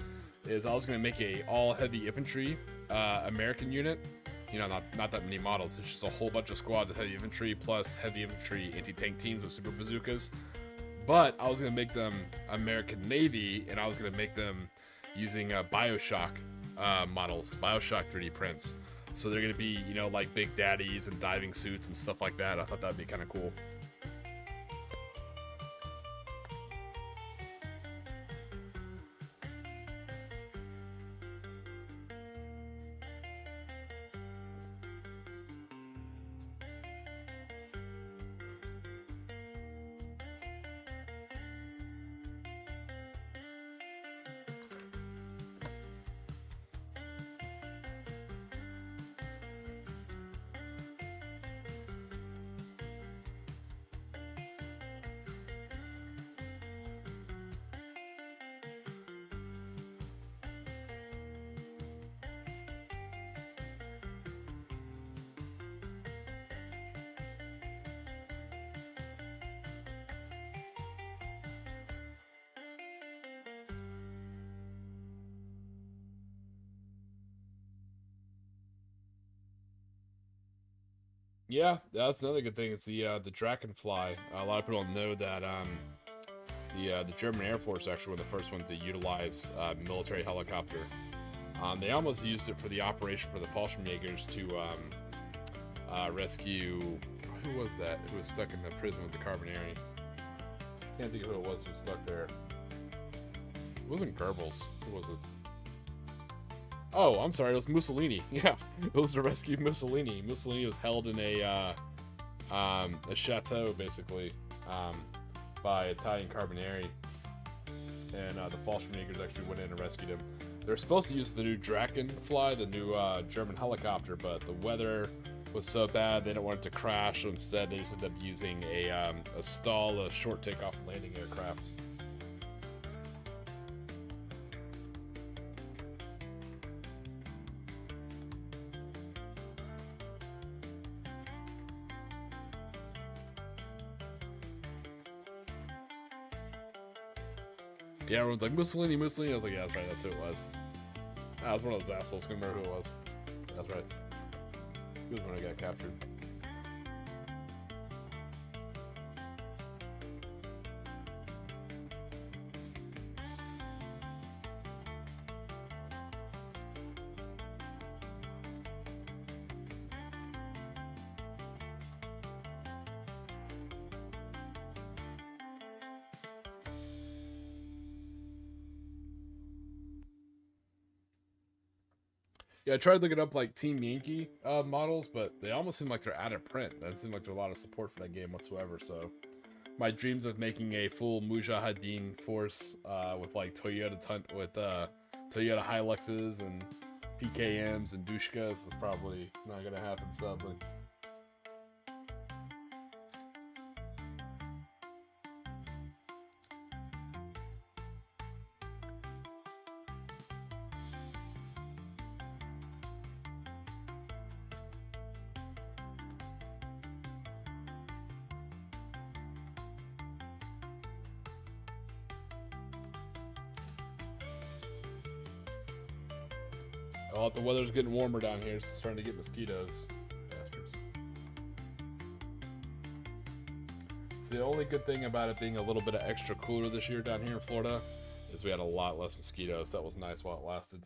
is I was going to make a all-heavy infantry American unit. You know, not that many models. It's just a whole bunch of squads of heavy infantry plus heavy infantry anti-tank teams with super bazookas. But I was going to make them American Navy, and I was going to make them using Bioshock models, Bioshock 3D prints. So they're gonna be, you know, like big daddies and diving suits and stuff like that. I thought that'd be kind of cool. Yeah, that's another good thing. It's the Dragonfly. A lot of people don't know that the German Air Force actually were the first one to utilize military helicopter. They almost used it for the operation for the Fallschirmjägers to rescue. Who was that? Who was stuck in the prison with the Carbonari? Can't think of who it was who was stuck there. It wasn't Goebbels. Who was it? Oh, I'm sorry, it was Mussolini. Yeah, it was to rescue Mussolini. Mussolini was held in a chateau, basically, by Italian Carbonari. And the Fallschirmjägers actually went in and rescued him. They're supposed to use the new Dragonfly, the new German helicopter, but the weather was so bad they didn't want it to crash, so instead they just ended up using a stall, a short takeoff and landing aircraft. Yeah, everyone's like, Mussolini, Mussolini. I was like, yeah, that's right, that's who it was. I was one of those assholes, couldn't remember who it was. That's right. He was when I got captured. Yeah, I tried looking up like Team Yankee models, but they almost seem like they're out of print. Doesn't seem like there's a lot of support for that game whatsoever. So, my dreams of making a full Mujahideen force with like Toyota Hiluxes and PKMs and Dushkas is probably not gonna happen, sadly. Oh, the weather's getting warmer down here, so it's starting to get mosquitoes. Bastards. So the only good thing about it being a little bit of extra cooler this year down here in Florida is we had a lot less mosquitoes. That was nice while it lasted.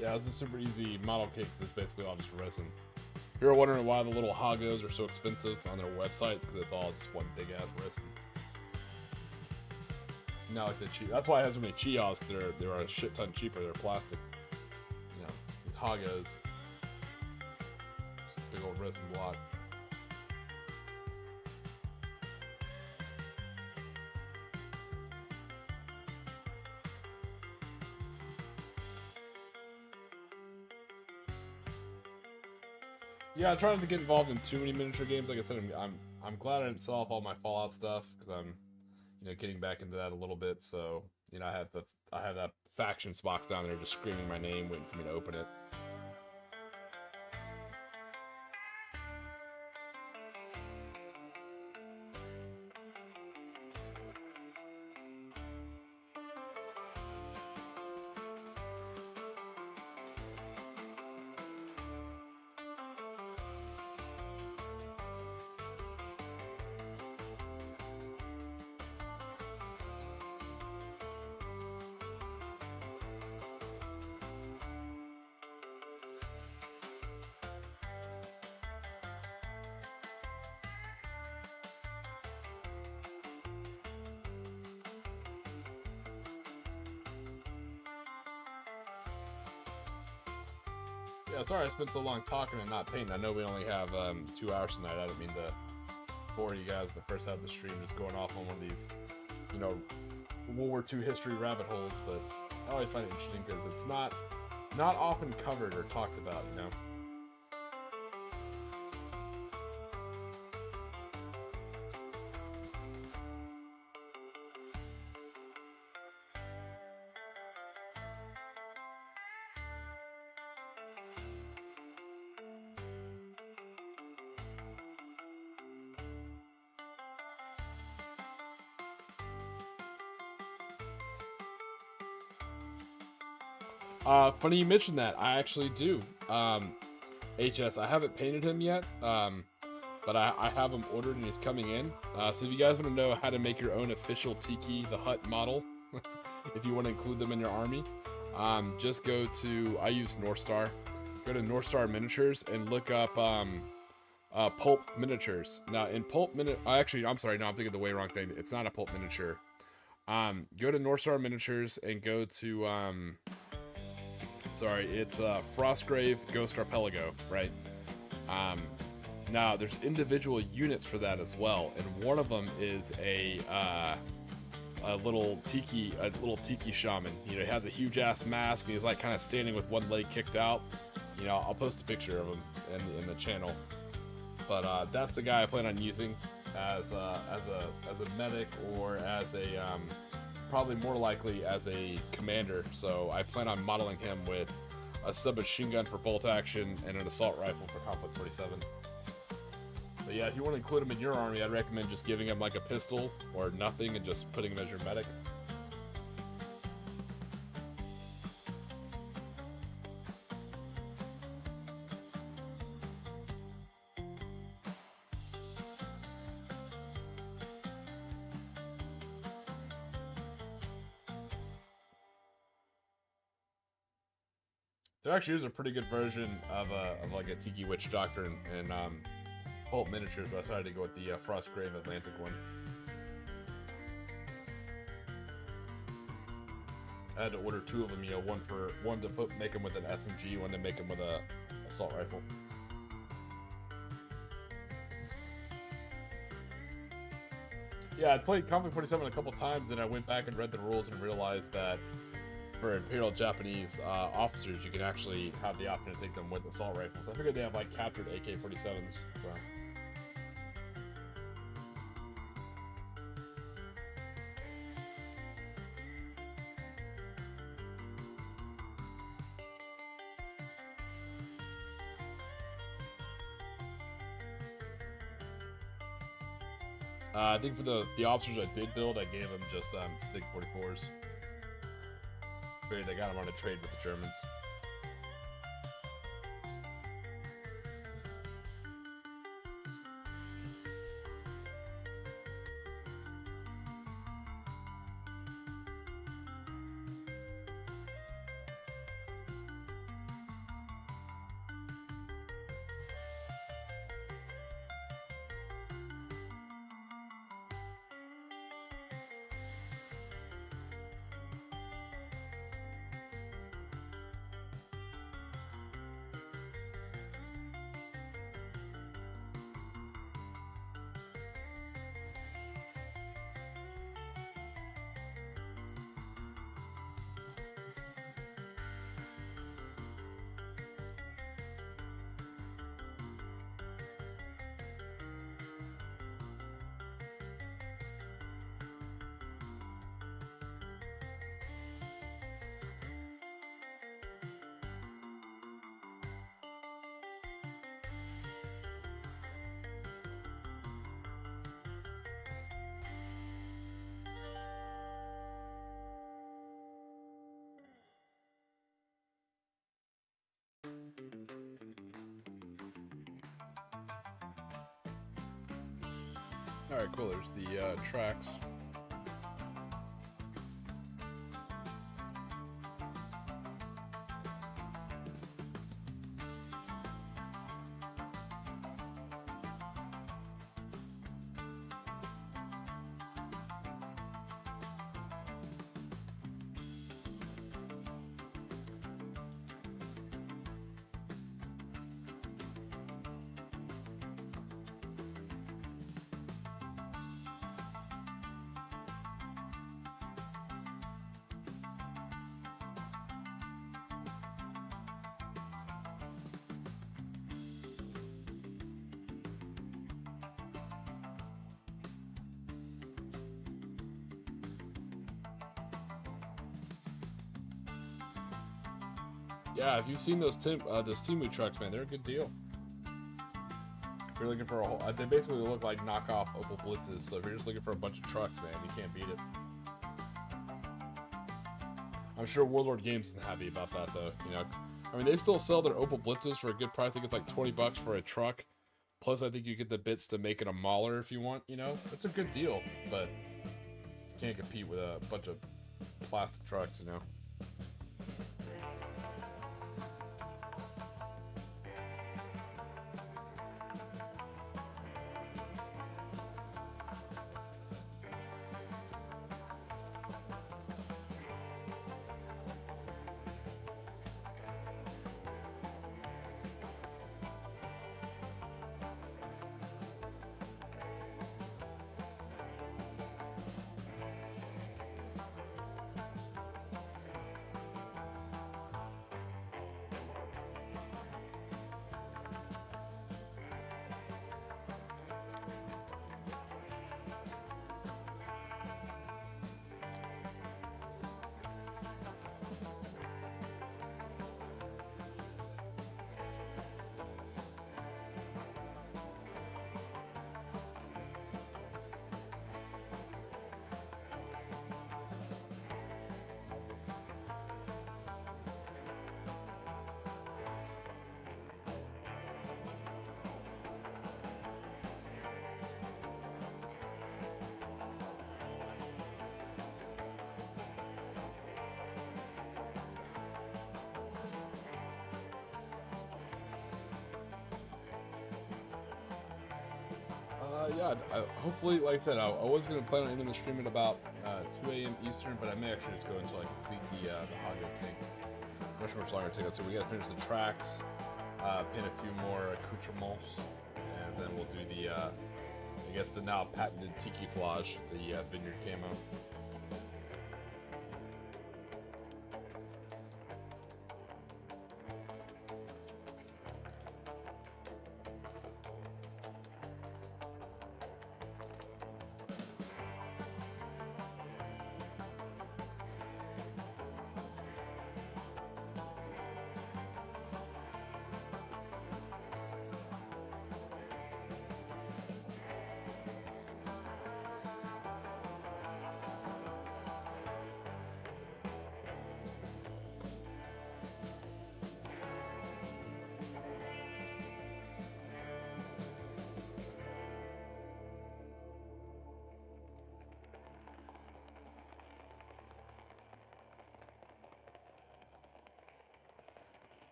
Yeah, it's a super easy model kit because it's basically all just resin. If you're wondering why the little Hagos are so expensive on their websites, because it's all just one big ass resin. Not like the cheap. That's why it has so many Chias, because they're a shit ton cheaper. They're plastic. You know, these Hagos, just big old resin block. Yeah, I'm trying to get involved in too many miniature games. Like I said, I'm glad I didn't sell off all my Fallout stuff because I'm, getting back into that a little bit. So, I have that factions box down there just screaming my name, waiting for me to open it. Yeah, sorry I spent so long talking and not painting. I know we only have 2 hours tonight. I didn't mean to bore you guys the first half of the stream just going off on one of these, World War II history rabbit holes, but I always find it interesting because it's not often covered or talked about, Funny you mentioned that. I actually do. HS, I haven't painted him yet, but I have him ordered and he's coming in. So if you guys want to know how to make your own official Tiki the Hut model, if you want to include them in your army, just go to, I use North Star. Go to North Star Miniatures and look up Pulp Miniatures. Now in Pulp actually, I'm sorry, no, I'm thinking the way wrong thing. It's not a Pulp Miniature. Go to North Star Miniatures and go to sorry, it's Frostgrave Ghost Arpelago, right? Now there's individual units for that as well, and one of them is a little tiki shaman. He has a huge ass mask, and he's like kind of standing with one leg kicked out. I'll post a picture of him in the channel. But that's the guy I plan on using as a medic, or as a probably more likely as a commander. So I plan on modeling him with a submachine gun for bolt action and an assault rifle for Conflict 47. But yeah, if you want to include him in your army, I'd recommend just giving him like a pistol or nothing and just putting him as your medic. There actually is a pretty good version of like a Tiki Witch Doctor and Pulp Miniatures, but I decided to go with the Frostgrave Atlantic one. I had to order 2 of them, one to make them with an SMG, one to make them with a assault rifle. Yeah, I played Conflict 47 a couple times, then I went back and read the rules and realized that for Imperial Japanese officers, you can actually have the option to take them with assault rifles. I figured they have like captured AK-47s, so. I think for the officers I did build, I gave them just Stig 44s. Figured they got them on a trade with the Germans. All right, cool. There's the tracks. Yeah, if you've seen those Timu trucks, man, they're a good deal. If you're looking for a whole, they basically look like knockoff Opel Blitzes. So if you're just looking for a bunch of trucks, man, you can't beat it. I'm sure Warlord Games isn't happy about that though. You know, I mean, they still sell their Opel Blitzes for a good price. I think it's like $20 for a truck. Plus, I think you get the bits to make it a mauler if you want. You know, it's a good deal, but you can't compete with a bunch of plastic trucks. You know. Yeah, hopefully, like I said, I was going to plan on ending the stream at about 2 a.m. Eastern, but I may actually just go until I complete the audio tank. Much longer take. So we got to finish the tracks, pin a few more accoutrements, and then we'll do the, I guess the now patented Tiki flage, the vineyard camo.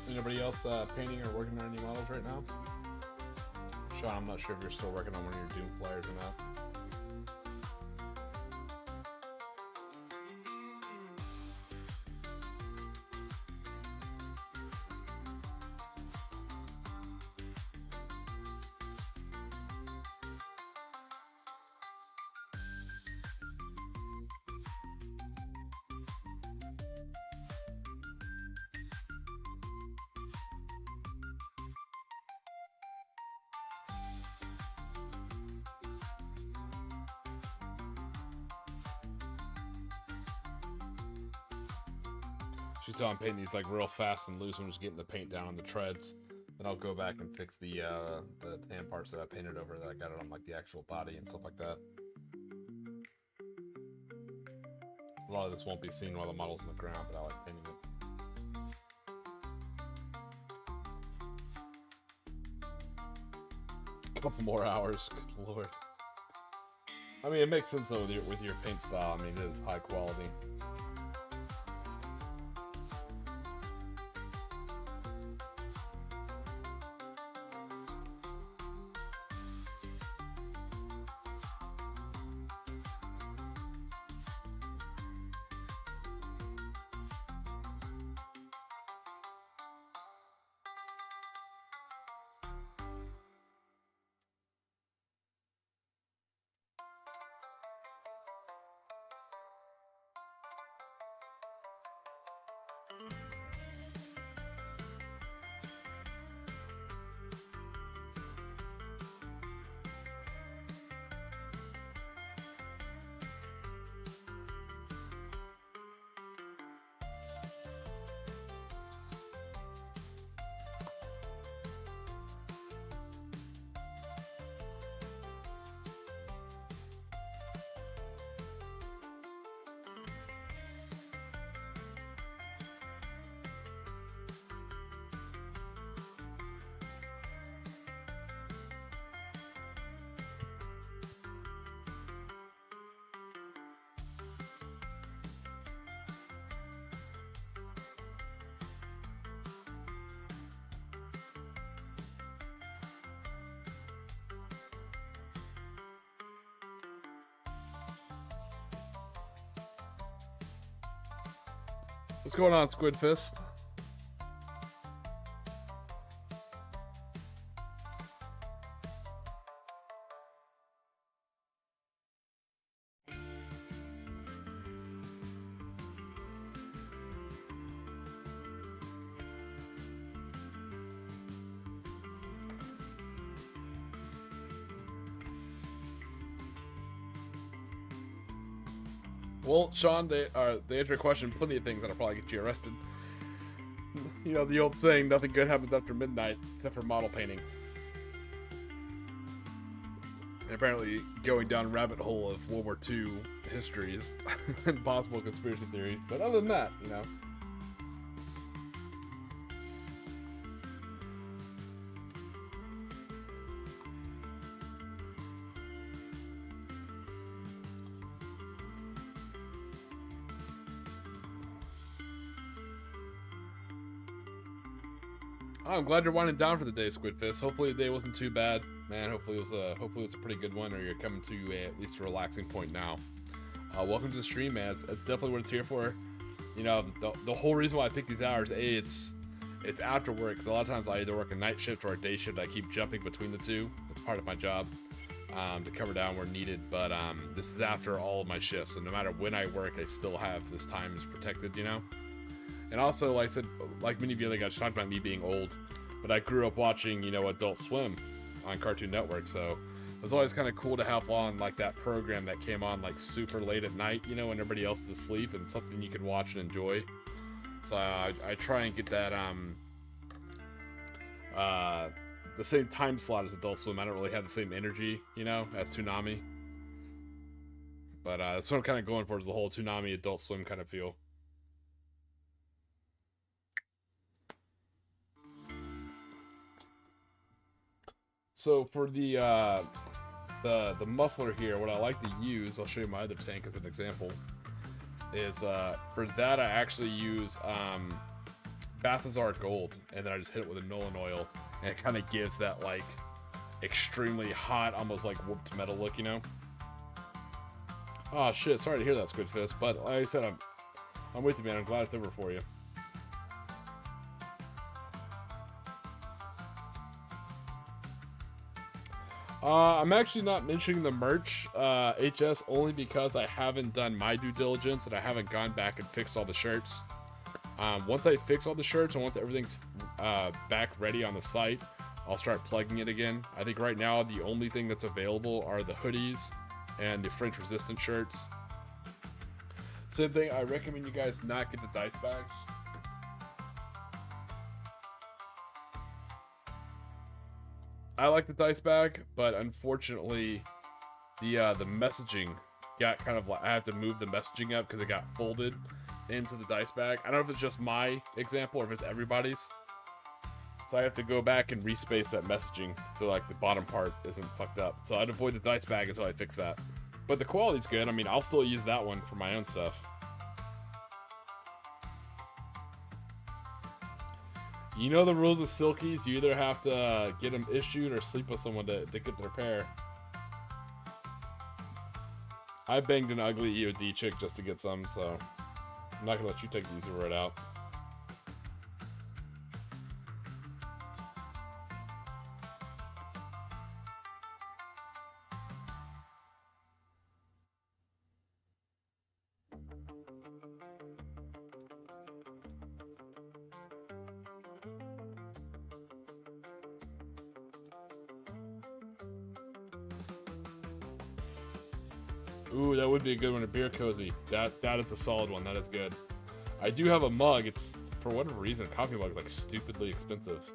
Anybody else painting or working on any models right now? Sean, I'm not sure if you're still working on one of your Doom players or not. She's telling I'm painting these like real fast and loose. I'm just getting the paint down on the treads. Then I'll go back and fix the tan parts that I painted over that I got it on like the actual body and stuff like that. A lot of this won't be seen while the model's on the ground, but I like painting it. A couple more hours, good lord. I mean, it makes sense though with your paint style. I mean, it is high quality. What's going on, Squid Fist? Well, Sean, they answer your question. Plenty of things that'll probably get you arrested. You know the old saying, nothing good happens after midnight, except for model painting. And apparently, going down a rabbit hole of World War II histories and possible conspiracy theories. But other than that, you know. I'm glad you're winding down for the day, Squidfist. Hopefully the day wasn't too bad, man. Hopefully it's a pretty good one, or you're coming to at least a relaxing point now. Welcome to the stream, man. It's definitely what it's here for. You know, the whole reason why I pick these hours, it's after work, because a lot of times I either work a night shift or a day shift. I keep jumping between the two. It's part of my job to cover down where needed. But this is after all of my shifts, so no matter when I work, I still have this time is protected, you know. And also, like I said, like many of you other guys talked about me being old, but I grew up watching, you know, Adult Swim on Cartoon Network, so it was always kind of cool to have on like that program that came on like super late at night, you know, when everybody else is asleep, and something you could watch and enjoy. So I try and get that the same time slot as Adult Swim. I don't really have the same energy, you know, as Toonami, but that's what I'm kind of going for, is the whole Toonami Adult Swim kind of feel. So for the muffler here, what I like to use, I'll show you my other tank as an example, is for that I actually use Bathazard Gold, and then I just hit it with a Nolan oil, and it kind of gives that like extremely hot, almost like warped metal look, you know? Oh shit, sorry to hear that, Squidfist, but like I said, I'm with you, man. I'm glad it's over for you. I'm actually not mentioning the merch, HS, only because I haven't done my due diligence and I haven't gone back and fixed all the shirts. Once I fix all the shirts and once everything's back ready on the site, I'll start plugging it again. I think right now the only thing that's available are the hoodies and the French Resistance shirts. Same thing, I recommend you guys not get the dice bags. I like the dice bag, but unfortunately, the messaging got kind of like, I had to move the messaging up because it got folded into the dice bag. I don't know if it's just my example or if it's everybody's. So I have to go back and respace that messaging so like the bottom part isn't fucked up. So I'd avoid the dice bag until I fix that. But the quality's good. I mean, I'll still use that one for my own stuff. You know the rules of silkies. You either have to get them issued or sleep with someone to get their pair. I banged an ugly EOD chick just to get some, so I'm not gonna let you take the easy road out. Ooh, that would be a good one, a beer cozy. That is a solid one. That is good. I do have a mug. It's, for whatever reason, a coffee mug is like stupidly expensive.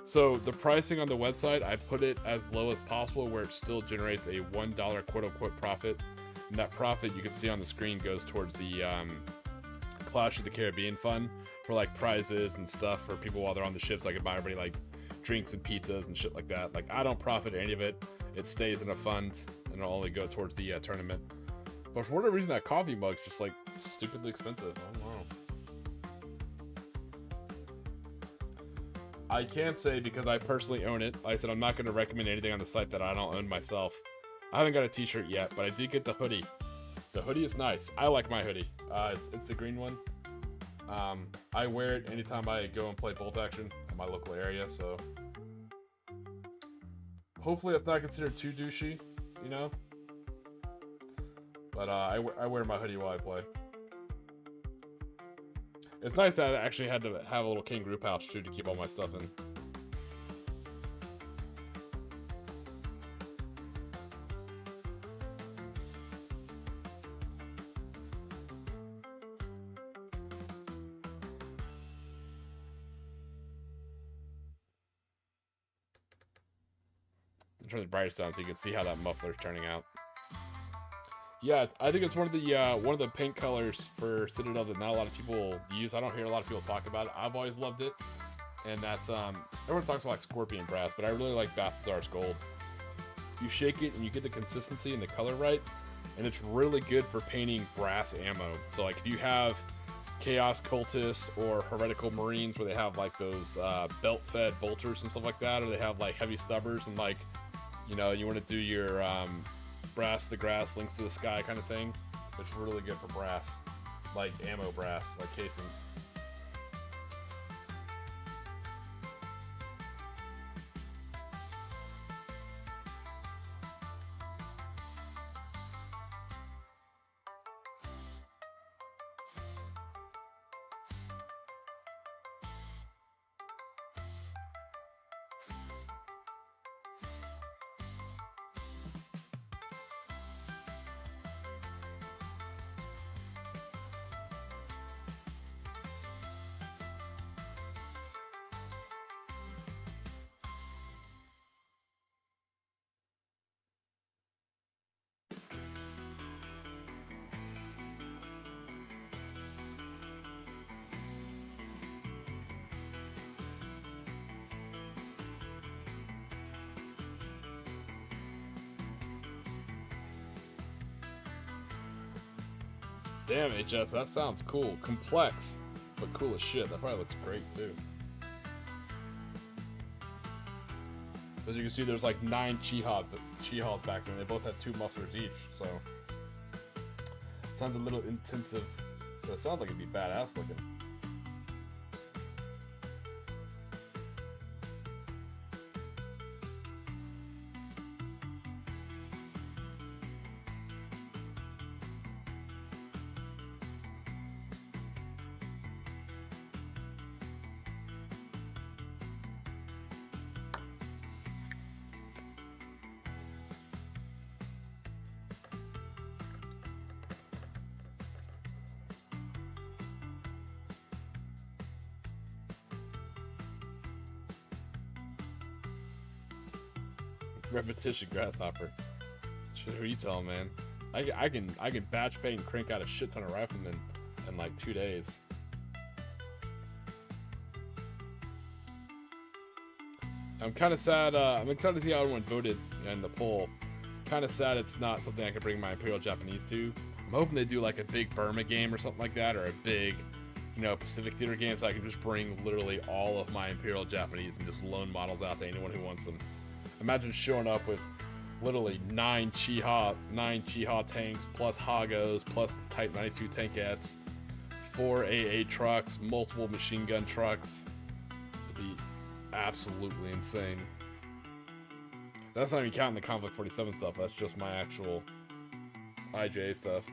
So the pricing on the website, I put it as low as possible where it still generates a $1 quote-unquote profit. And that profit you can see on the screen goes towards the Clash of the Caribbean fund for like prizes and stuff for people while they're on the ship, so I can buy everybody like drinks and pizzas and shit like that. Like, I don't profit any of it. It stays in a fund and it'll only go towards the tournament. But for whatever reason, that coffee mug's just like stupidly expensive. Oh wow. I can't say because I personally own it. Like I said, I'm not going to recommend anything on the site that I don't own myself. I haven't got a t-shirt yet, but I did get the hoodie. The hoodie is nice. I like my hoodie. It's the green one. I wear it anytime I go and play bolt action in my local area, so hopefully that's not considered too douchey, you know? But I wear my hoodie while I play. It's nice that I actually had to have a little kangaroo pouch too to keep all my stuff in. I'm turning the brightness down so you can see how that muffler's turning out. Yeah, I think it's one of the paint colors for Citadel that not a lot of people use. I don't hear a lot of people talk about it. I've always loved it, and that's everyone talks about like Scorpion brass, but I really like Balthazar's gold. You shake it and you get the consistency and the color right, and it's really good for painting brass ammo. So like if you have Chaos Cultists or Heretical Marines where they have like those belt-fed bolters and stuff like that, or they have like heavy stubbers and like, you know, you want to do your brass to the grass, links to the sky kind of thing. It's really good for brass, like ammo brass, like casings. Damn, HF, that sounds cool. Complex, but cool as shit. That probably looks great, too. As you can see, there's like 9 Chihas back there, and they both had 2 mufflers each, so... It sounds a little intensive, but it sounds like it'd be badass looking. Repetition grasshopper. Shit, who you telling, man? I can batch paint and crank out a shit ton of riflemen in like 2 days. I'm kind of sad. I'm excited to see how everyone voted in the poll. Kind of sad it's not something I can bring my Imperial Japanese to. I'm hoping they do like a big Burma game or something like that, or a big, you know, Pacific Theater game, so I can just bring literally all of my Imperial Japanese and just loan models out to anyone who wants them. Imagine showing up with literally 9 Chiha tanks, plus Hagos, plus Type 92 tankettes, 4 AA trucks, multiple machine gun trucks. It'd be absolutely insane. That's not even counting the Conflict 47 stuff. That's just my actual IJA stuff.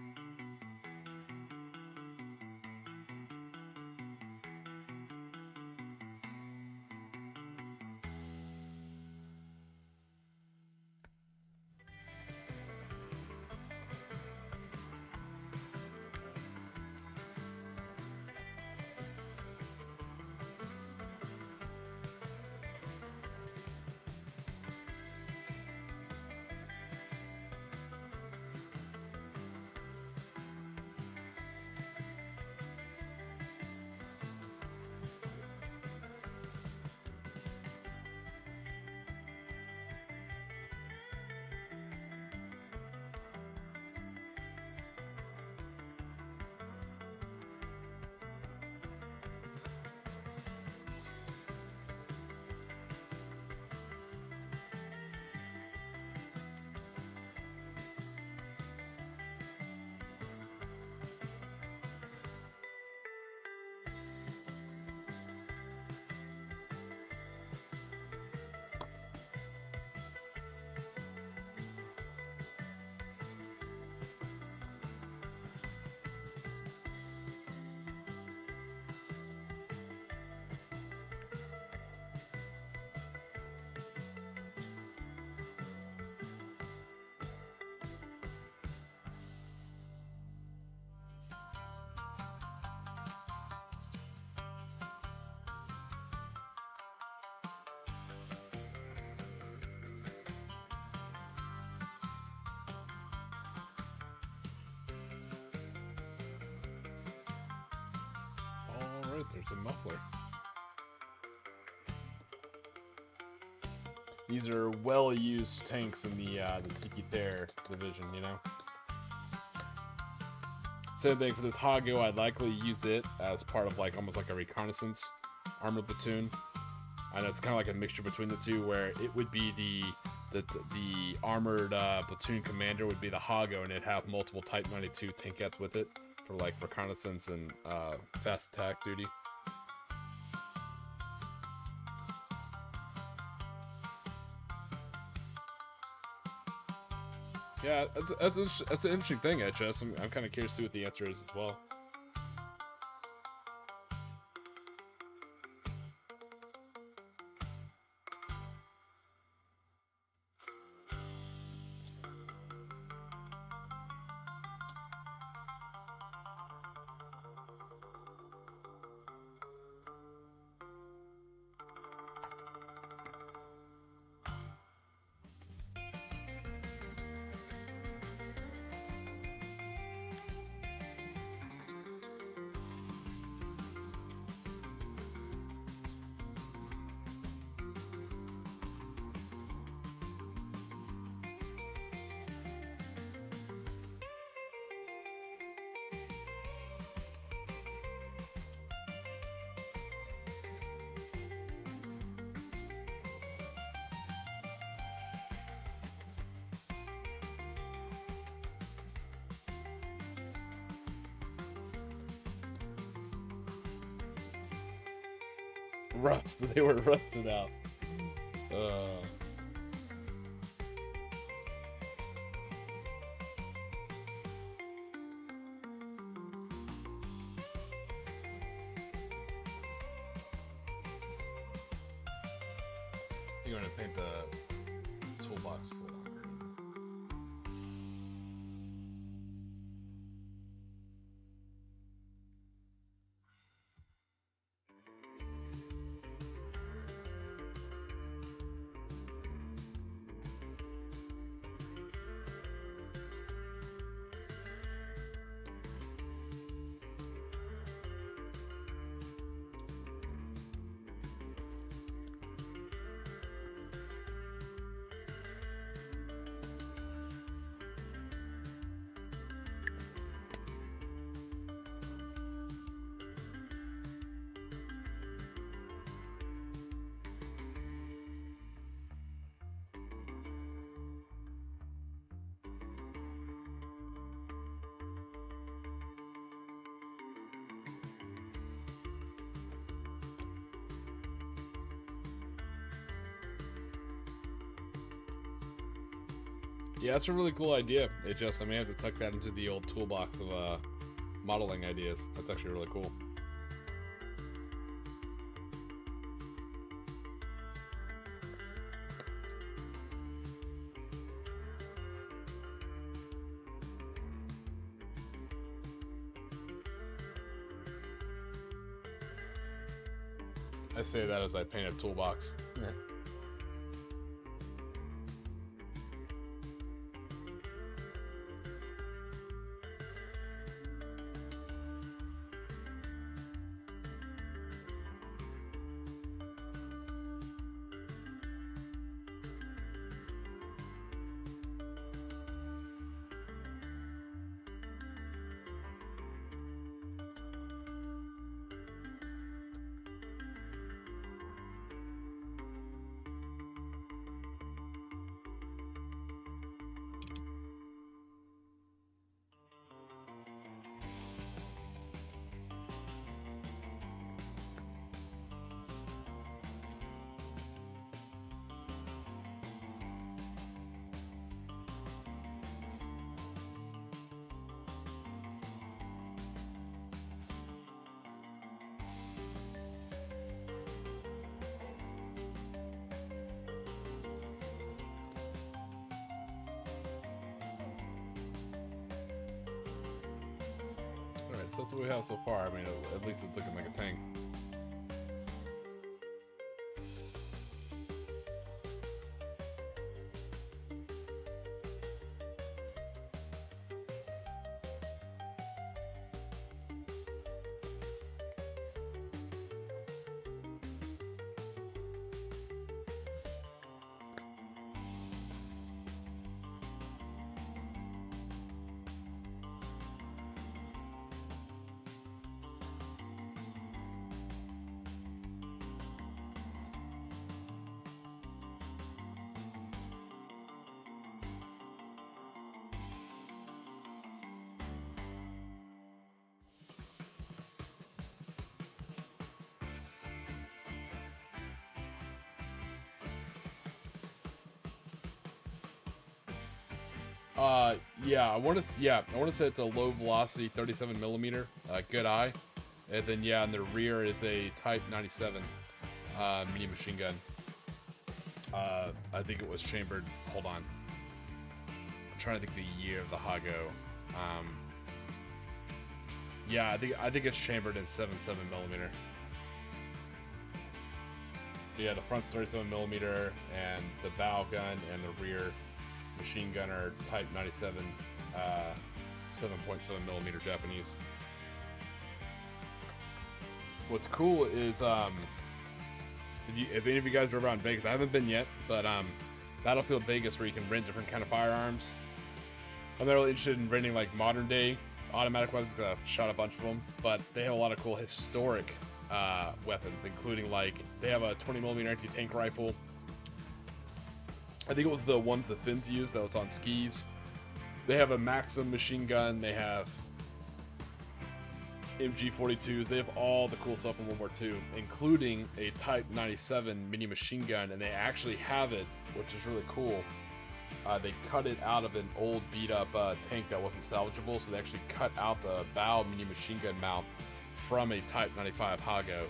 Alright, there's a muffler. These are well-used tanks in the Tiki division, you know? Same thing for this Hago, I'd likely use it as part of like almost like a reconnaissance armored platoon. I know it's kind of like a mixture between the two, where it would be the armored platoon commander would be the Hago, and it'd have multiple Type 92 tankettes with it for like reconnaissance and fast attack duty. Yeah, that's an interesting thing, HS. I'm kind of curious to see what the answer is as well. Rust. They were rusted out. You're gonna paint the toolbox full on green. Yeah, that's a really cool idea. It just, I may have to tuck that into the old toolbox of modeling ideas. That's actually really cool. I say that as I paint a toolbox. Yeah. Alright, so that's what we have so far. I mean, at least it's looking like a tank. Yeah, I want to say it's a low velocity 37 millimeter, good eye, and then yeah, in the rear is a Type 97 mini machine gun. I think it was chambered. Hold on, I'm trying to think the year of the Hago. Yeah, I think it's chambered in 7.7 millimeter. Yeah, the front's 37 millimeter, and the bow gun and the rear machine gunner Type 97, 7.7 millimeter Japanese. What's cool is if any of you guys are around Vegas, I haven't been yet, but Battlefield Vegas, where you can rent different kind of firearms. I'm not really interested in renting like modern day automatic weapons because I've shot a bunch of them, but they have a lot of cool historic weapons, including like they have a 20 millimeter anti-tank rifle. I think it was the ones the Finns used that was on skis. They have a Maxim machine gun. They have MG42s. They have all the cool stuff in World War II, including a Type 97 mini machine gun, and they actually have it, which is really cool. They cut it out of an old beat-up tank that wasn't salvageable, so they actually cut out the bow mini machine gun mount from a Type 95 Hago,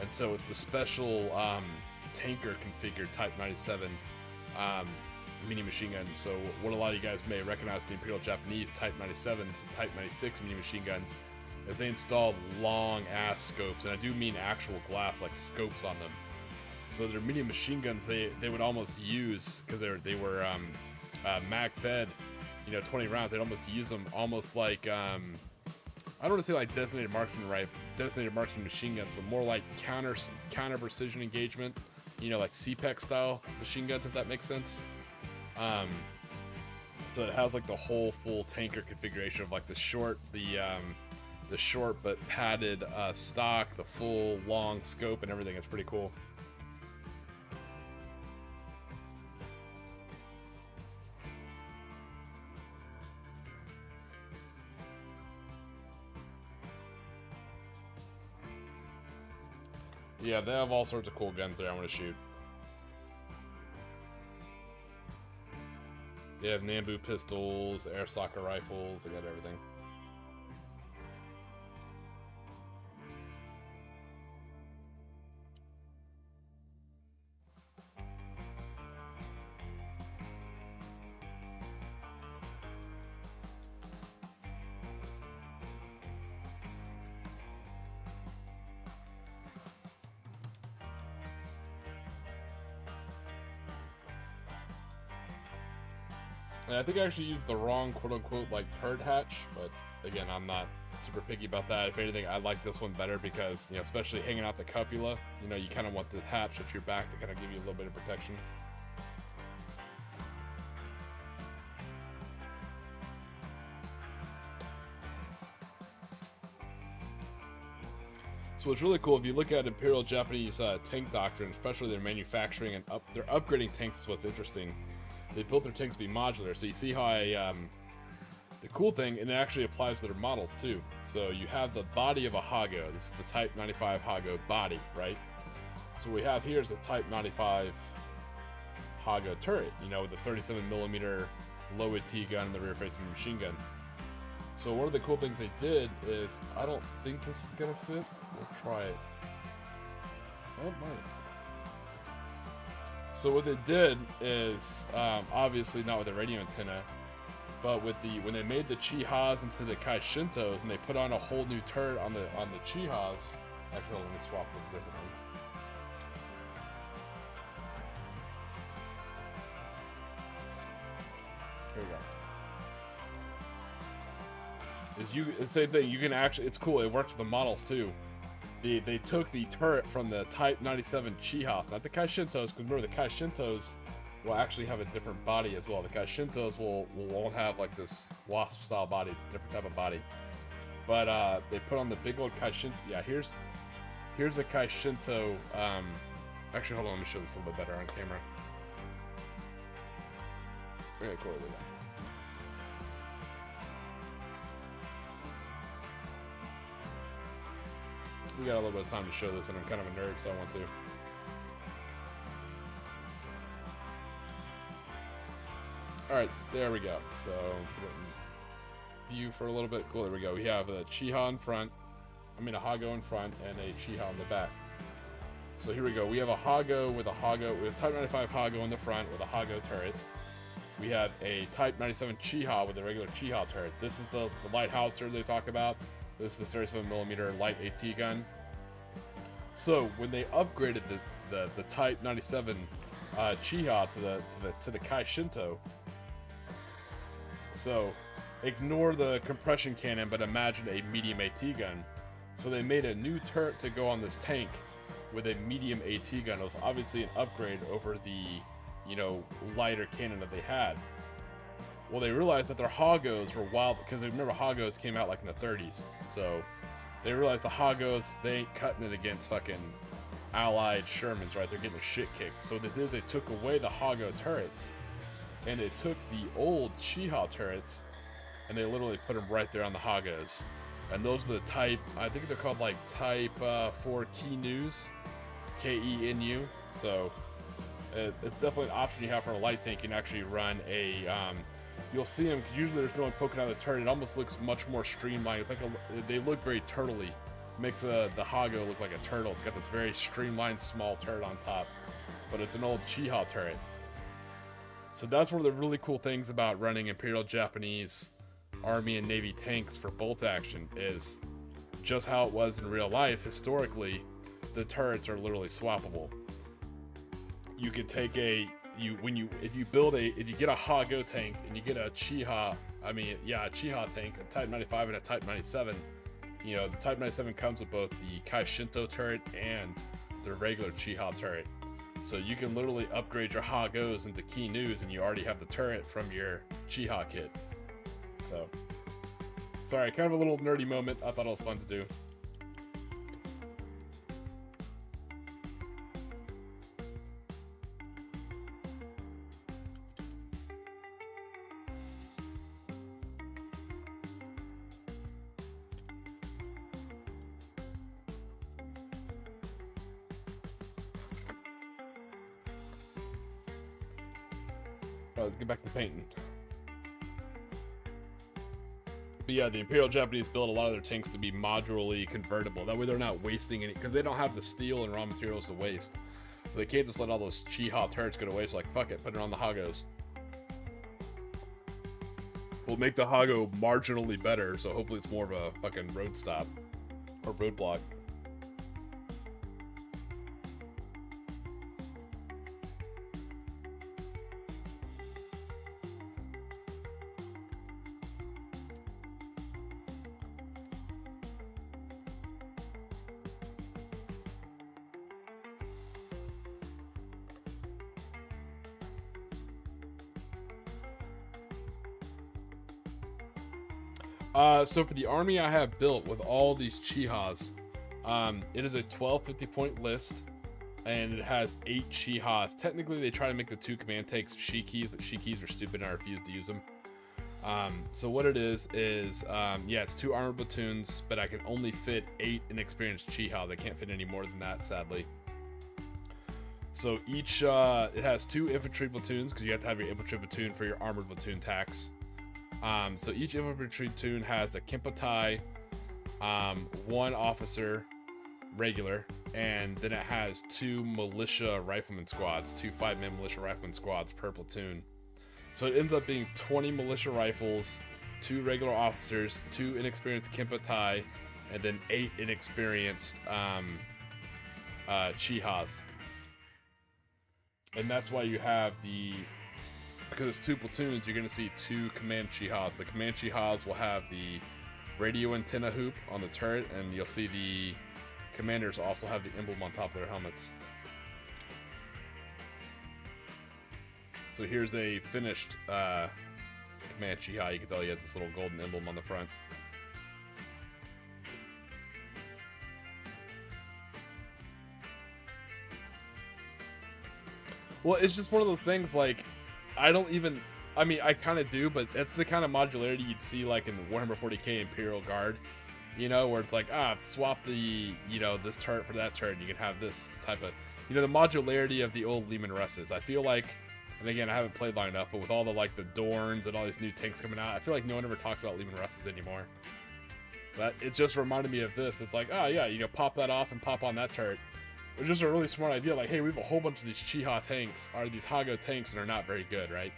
and so it's the special tanker configured Type 97 mini machine gun. So what a lot of you guys may recognize the Imperial Japanese Type 97s and Type 96 mini machine guns is they installed long ass scopes, and I do mean actual glass like scopes on them. So their mini machine guns they would almost use, because they were mag fed, 20 rounds. They'd almost use them almost like I don't want to say like designated marksman machine guns, but more like counter precision engagement, like CPEC style machine guns, if that makes sense. So it has like the whole full tanker configuration of like the short but padded stock, the full long scope, and everything. It's pretty cool. Yeah, they have all sorts of cool guns there I want to shoot. They have Nambu pistols, air soccer rifles, they got everything. And I think I actually used the wrong quote-unquote like turret hatch, but again, I'm not super picky about that. If anything, I like this one better because, you know, especially hanging out the cupula, you know, you kind of want the hatch at your back to kind of give you a little bit of protection. So what's really cool, if you look at Imperial Japanese tank doctrine, especially their manufacturing and their upgrading tanks is what's interesting. They built their tanks to be modular, so you see how the cool thing, and it actually applies to their models too. So you have the body of a Hago. This is the Type 95 Hago body, right? So what we have here is the Type 95 Hago turret, you know, with the 37mm low AT gun and the rear-facing machine gun. So one of the cool things they did is, I don't think this is gonna fit. We'll try it. Oh, it might. So what they did is, obviously not with the radio antenna, but with when they made the Chihas into the Kai Shintos and they put on a whole new turret on the Chihas. Actually, let me swap them differently. Here we go. It's the same thing. You can actually, it's cool. It works with the models too. They took the turret from the Type 97 Chihas, not the Kai Shintos, because remember the Kai Shintos will actually have a different body as well. The Kai Shintos won't have like this wasp style body. It's a different type of body. But they put on the big old Kai Shinto. Yeah, here's a Kai Shinto. Actually, hold on. Let me show this a little bit better on camera. Very cool. We got a little bit of time to show this, and I'm kind of a nerd, so I want to. Alright, there we go. So, put it in view for a little bit. Cool, there we go. We have a Chiha in front, a Hago in front, and a Chiha in the back. So here we go. We have a Hago with we have Type 95 Hago in the front with a Hago turret. We have a Type 97 Chiha with a regular Chiha turret. This is the light howitzer they talk about. This is the 37mm light AT gun. So when they upgraded the Type 97 Chiha to the Kai Shinto, so ignore the compression cannon, but imagine a medium AT gun. So they made a new turret to go on this tank with a medium AT gun. It was obviously an upgrade over the, you know, lighter cannon that they had. Well, they realized that their Hagos were wild, because remember Hagos came out like in the 30s. So they realized the Hagos, they ain't cutting it against fucking allied Shermans, right? They're getting the shit kicked. So what they did is they took away the Hago turrets, and they took the old Chiha turrets, and they literally put them right there on the Hagos. And those are the Type, I think they're called like Type 4 Kenu, Kenu. So it's definitely an option you have for a light tank. You can actually run a, you'll see them, usually there's no one poking out of the turret. It almost looks much more streamlined. It's like they look very turtle-y. Makes the Hago look like a turtle. It's got this very streamlined small turret on top, but it's an old Chiha turret. So that's one of the really cool things about running Imperial Japanese Army and Navy tanks for bolt action, is just how it was in real life. Historically, the turrets are literally swappable. You could take if you get a Hago tank and you get a Chiha, a Chiha tank, a Type 95 and a Type 97, you know, the Type 97 comes with both the Kai Shinto turret and the regular Chiha turret. So you can literally upgrade your Hagos into Kenus, and you already have the turret from your Chiha kit. So, sorry, kind of a little nerdy moment. I thought it was fun to do. Let's get back to painting. But yeah, the Imperial Japanese build a lot of their tanks to be modularly convertible. That way they're not wasting any, because they don't have the steel and raw materials to waste. So they can't just let all those Chiha turrets go to waste. Like, fuck it, put it on the Hagos. We'll make the Hago marginally better, so hopefully it's more of a fucking road stop. Or roadblock. So for the army I have built with all these Chihas, it is a 1250 point list, and it has 8 Chihas. Technically, they try to make the 2 command tanks Shikis, but Shikis are stupid and I refuse to use them. So what it is, yeah, it's 2 armored platoons, but I can only fit 8 inexperienced Chihas. I can't fit any more than that, sadly. So each, it has 2 infantry platoons, because you have to have your infantry platoon for your armored platoon tax. So each infantry platoon has a Kempotai, 1 officer, regular, and then it has 2 militia rifleman squads, 2 5-man militia rifleman squads per platoon. So it ends up being 20 militia rifles, 2 regular officers, 2 inexperienced Kempotai, and then 8 inexperienced Chihas. And that's why you have because it's 2 platoons, you're going to see 2 command Chihas. The command Chihas will have the radio antenna hoop on the turret, and you'll see the commanders also have the emblem on top of their helmets. So here's a finished command Chiha. You can tell he has this little golden emblem on the front. Well, it's just one of those things, like, I mean, I kind of do, but that's the kind of modularity you'd see, like, in the Warhammer 40k Imperial Guard, you know, where it's like, swap the, you know, this turret for that turret, and you can have this type of, you know, the modularity of the old Lehman Russes. I feel like, and again, I haven't played long enough, but with all the, like, the Dorns and all these new tanks coming out, I feel like no one ever talks about Lehman Russes anymore. But it just reminded me of this. It's like, oh, yeah, you know, pop that off and pop on that turret. It's just a really smart idea. Like, hey, we have a whole bunch of these Chiha tanks, or these Hago tanks, and are not very good, right?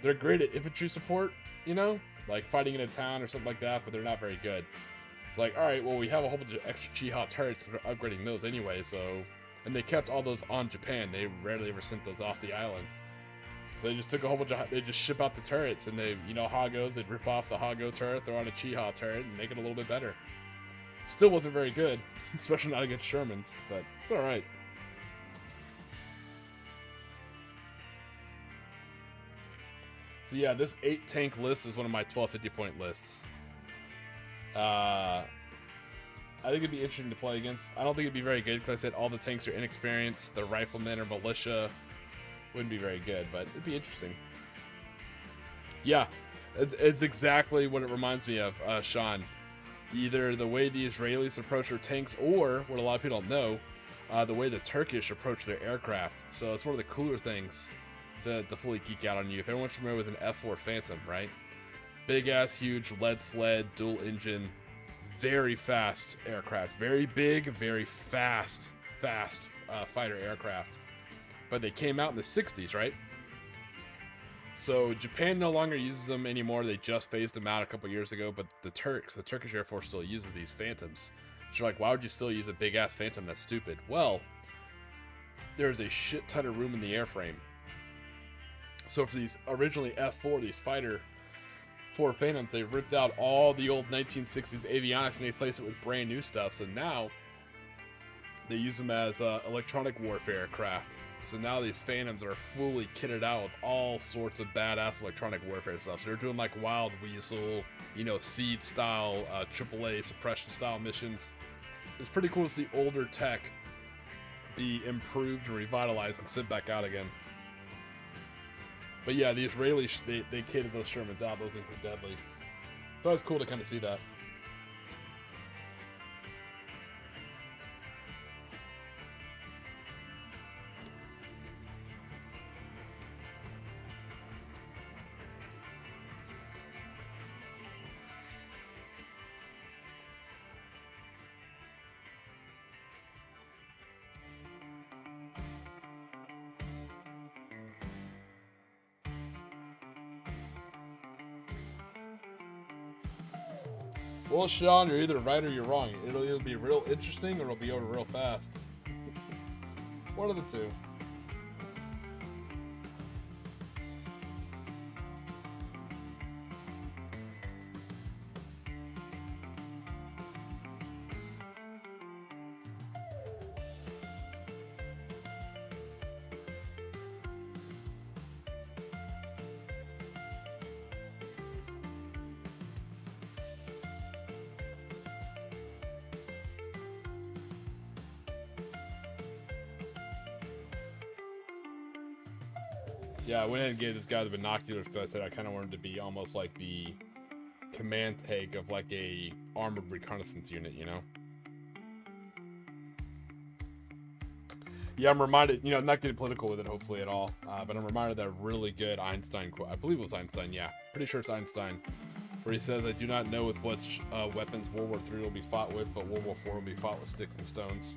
They're great at infantry support, you know, like fighting in a town or something like that, but they're not very good. It's like, all right, well, we have a whole bunch of extra Chiha turrets because we're upgrading those anyway, so... And they kept all those on Japan. They rarely ever sent those off the island. So they just took a whole bunch of... They just ship out the turrets, and they, you know, Hagos, they'd rip off the Hago turret, throw on a Chiha turret, and make it a little bit better. Still wasn't very good, especially not against Shermans, but it's all right. So yeah, this 8 tank list is one of my 1250 point lists. I think it'd be interesting to play against. I don't think it'd be very good because I said all the tanks are inexperienced. The riflemen or militia wouldn't be very good, but it'd be interesting. Yeah, it's exactly what it reminds me of, Sean. Either the way the Israelis approach their tanks, or what a lot of people don't know, the way the Turkish approach their aircraft. So it's one of the cooler things to fully geek out on you. If everyone's familiar with an F4 Phantom, right? Big ass, huge lead sled, dual engine, very fast aircraft. Very big, very fast fighter aircraft. But they came out in the 60s, right? So Japan no longer uses them anymore. They just phased them out a couple years ago, but the Turkish Air Force still uses these Phantoms. So you're like, why would you still use a big ass Phantom? That's stupid. Well, there's a shit ton of room in the airframe. So for these originally F4, these fighter 4 Phantoms, they ripped out all the old 1960s avionics and they replaced it with brand new stuff. So now they use them as electronic warfare aircraft. So now these Phantoms are fully kitted out with all sorts of badass electronic warfare stuff. So they're doing like Wild Weasel, you know, Seed style, AAA suppression style missions. It's pretty cool to see older tech be improved and revitalized and sent back out again. But yeah, the Israelis, they kitted those Shermans out. Those things were deadly. It's always cool to kind of see that. Well, Sean, you're either right or you're wrong. It'll either be real interesting or it'll be over real fast. One of the two. Yeah, I went ahead and gave this guy the binoculars because I said I kind of wanted to be almost like the command tank of like a armored reconnaissance unit, you know? Yeah, I'm reminded, you know, not getting political with it hopefully at all, but I'm reminded of that really good Einstein quote. I believe it was Einstein, yeah. Pretty sure it's Einstein. Where he says, I do not know with what weapons World War III will be fought with, but World War IV will be fought with sticks and stones.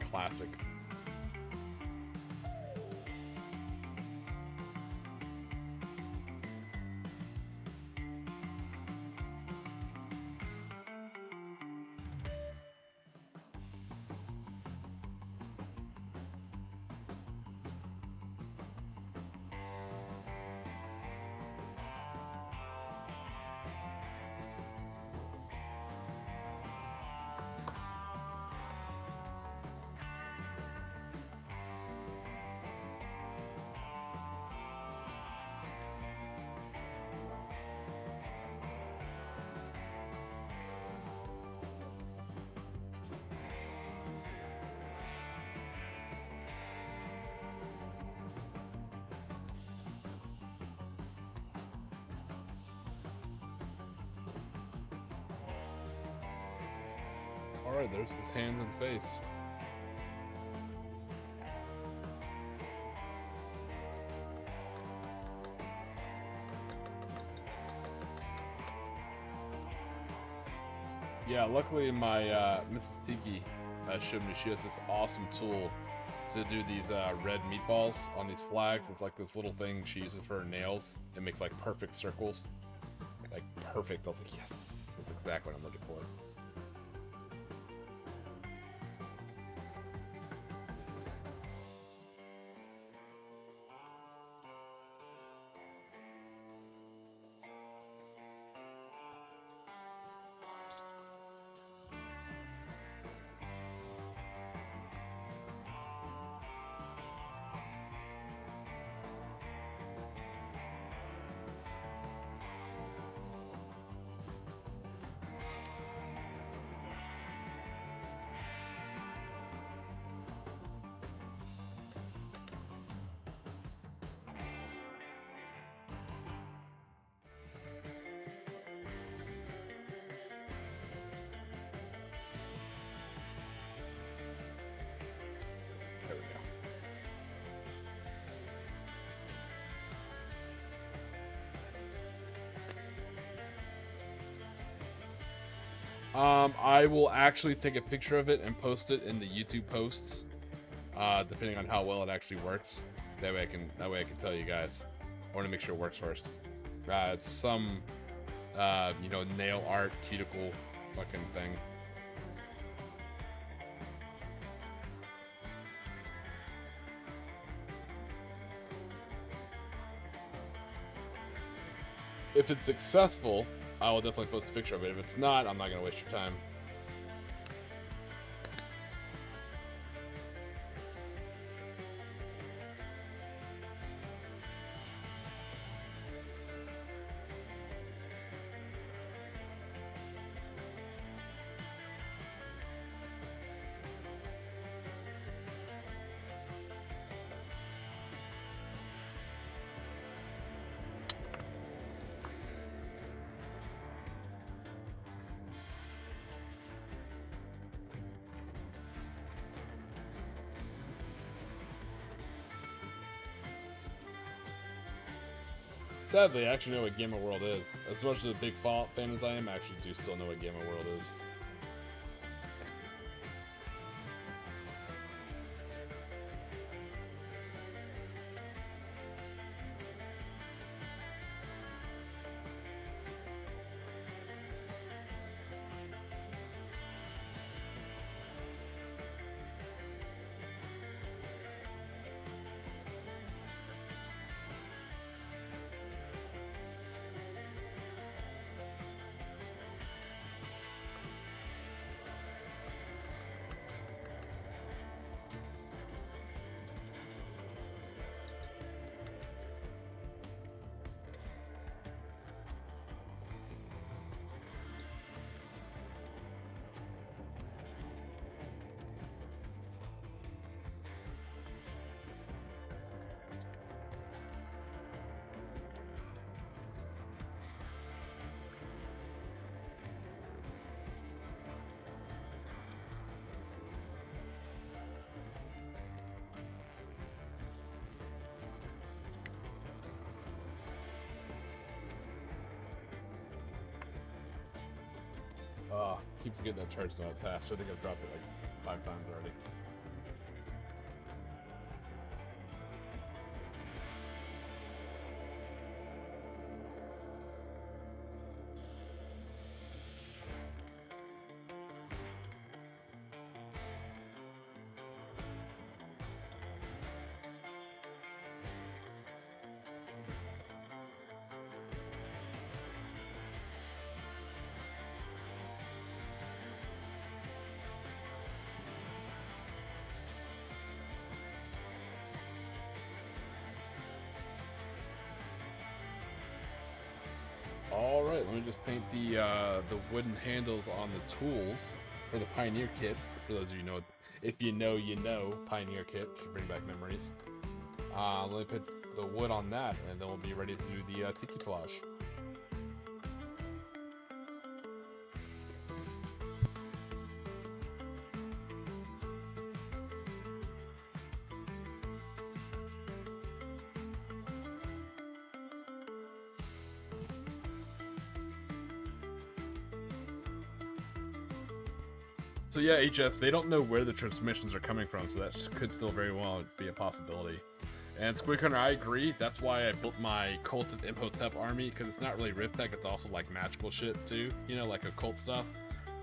Classic. Alright, there's his hand and face. Yeah, luckily my Mrs. Tiki showed me she has this awesome tool to do these red meatballs on these flags. It's like this little thing she uses for her nails. It makes like perfect circles. Like perfect. I was like, yes, that's exactly what I'm looking for. There we go. I will actually take a picture of it and post it in the YouTube posts, depending on how well it actually works. That way I can tell you guys. I want to make sure it works first. It's some, you know, nail art cuticle fucking thing. If it's successful, I will definitely post a picture of it. If it's not, I'm not going to waste your time. Sadly, I actually know what Gamma World is. As much as a big Fallout fan as I am, I actually do still know what Gamma World is. Keep forgetting that chart's not attached. I think I've dropped it like 5 times already. All right, let me just paint the wooden handles on the tools for the Pioneer kit. For those of you know, if you know, you know, Pioneer kit should bring back memories. Let me put the wood on that, and then we'll be ready to do the Tiki flash. So yeah, HS, they don't know where the transmissions are coming from, so that could still very well be a possibility. And Squid Hunter, I agree. That's why I built my Cult of Imhotep army, because it's not really Rift Tech, it's also like magical shit too, you know, like occult stuff.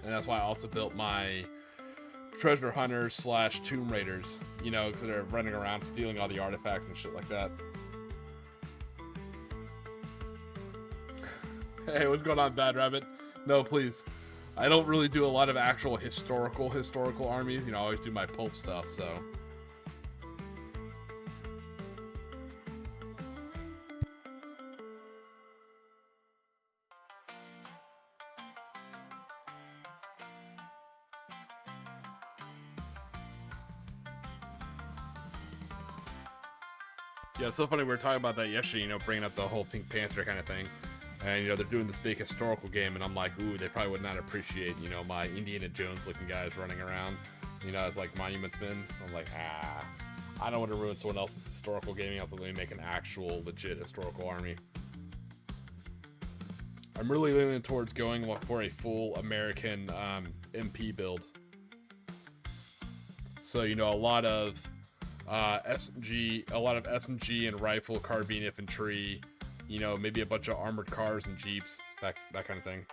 And that's why I also built my Treasure Hunters / Tomb Raiders, you know, because they're running around stealing all the artifacts and shit like that. Hey, what's going on, Bad Rabbit? No, please. I don't really do a lot of actual historical armies. You know, I always do my pulp stuff, so. Yeah, it's so funny. We were talking about that yesterday, you know, bringing up the whole Pink Panther kind of thing. And, you know, they're doing this big historical game, and I'm like, ooh, they probably would not appreciate, you know, my Indiana Jones-looking guys running around, you know, as, like, monuments men. I'm like, I don't want to ruin someone else's historical gaming. I was going to make an actual, legit historical army. I'm really leaning towards going for a full American MP build. So, you know, a lot of SMG and rifle, carbine infantry, you know, maybe a bunch of armored cars and jeeps, that kind of thing.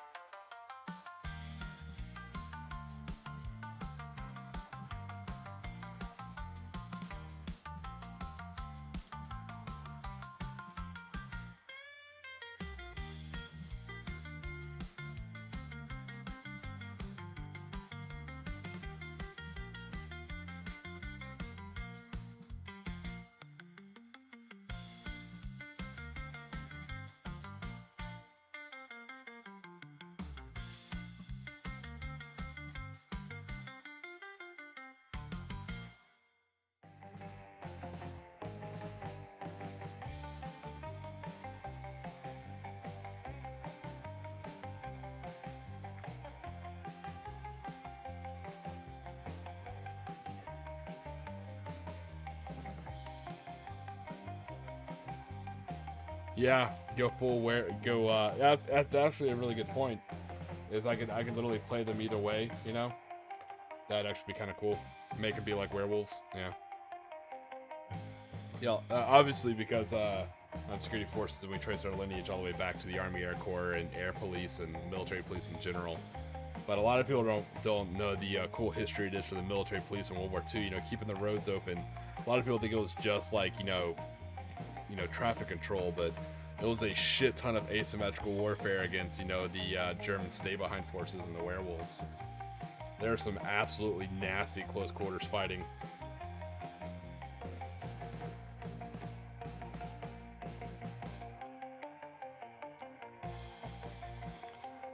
Yeah, go full that's actually a really good point. Is I could literally play them either way, you know? That'd actually be kind of cool. Make it be like werewolves, yeah. Yeah, obviously because on security forces, we trace our lineage all the way back to the Army Air Corps and Air Police and military police in general. But a lot of people don't know the cool history it is for the military police in World War II. You know, keeping the roads open. A lot of people think it was just like you know, traffic control, but it was a shit ton of asymmetrical warfare against the German stay-behind forces and the werewolves. There are some absolutely nasty close quarters fighting.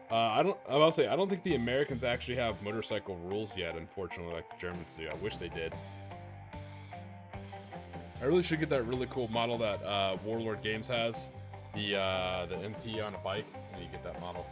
I don't think the Americans actually have motorcycle rules yet, unfortunately, like the Germans do. I wish they did. I really should get that really cool model that Warlord Games has, the MP on a bike. I need to get that model.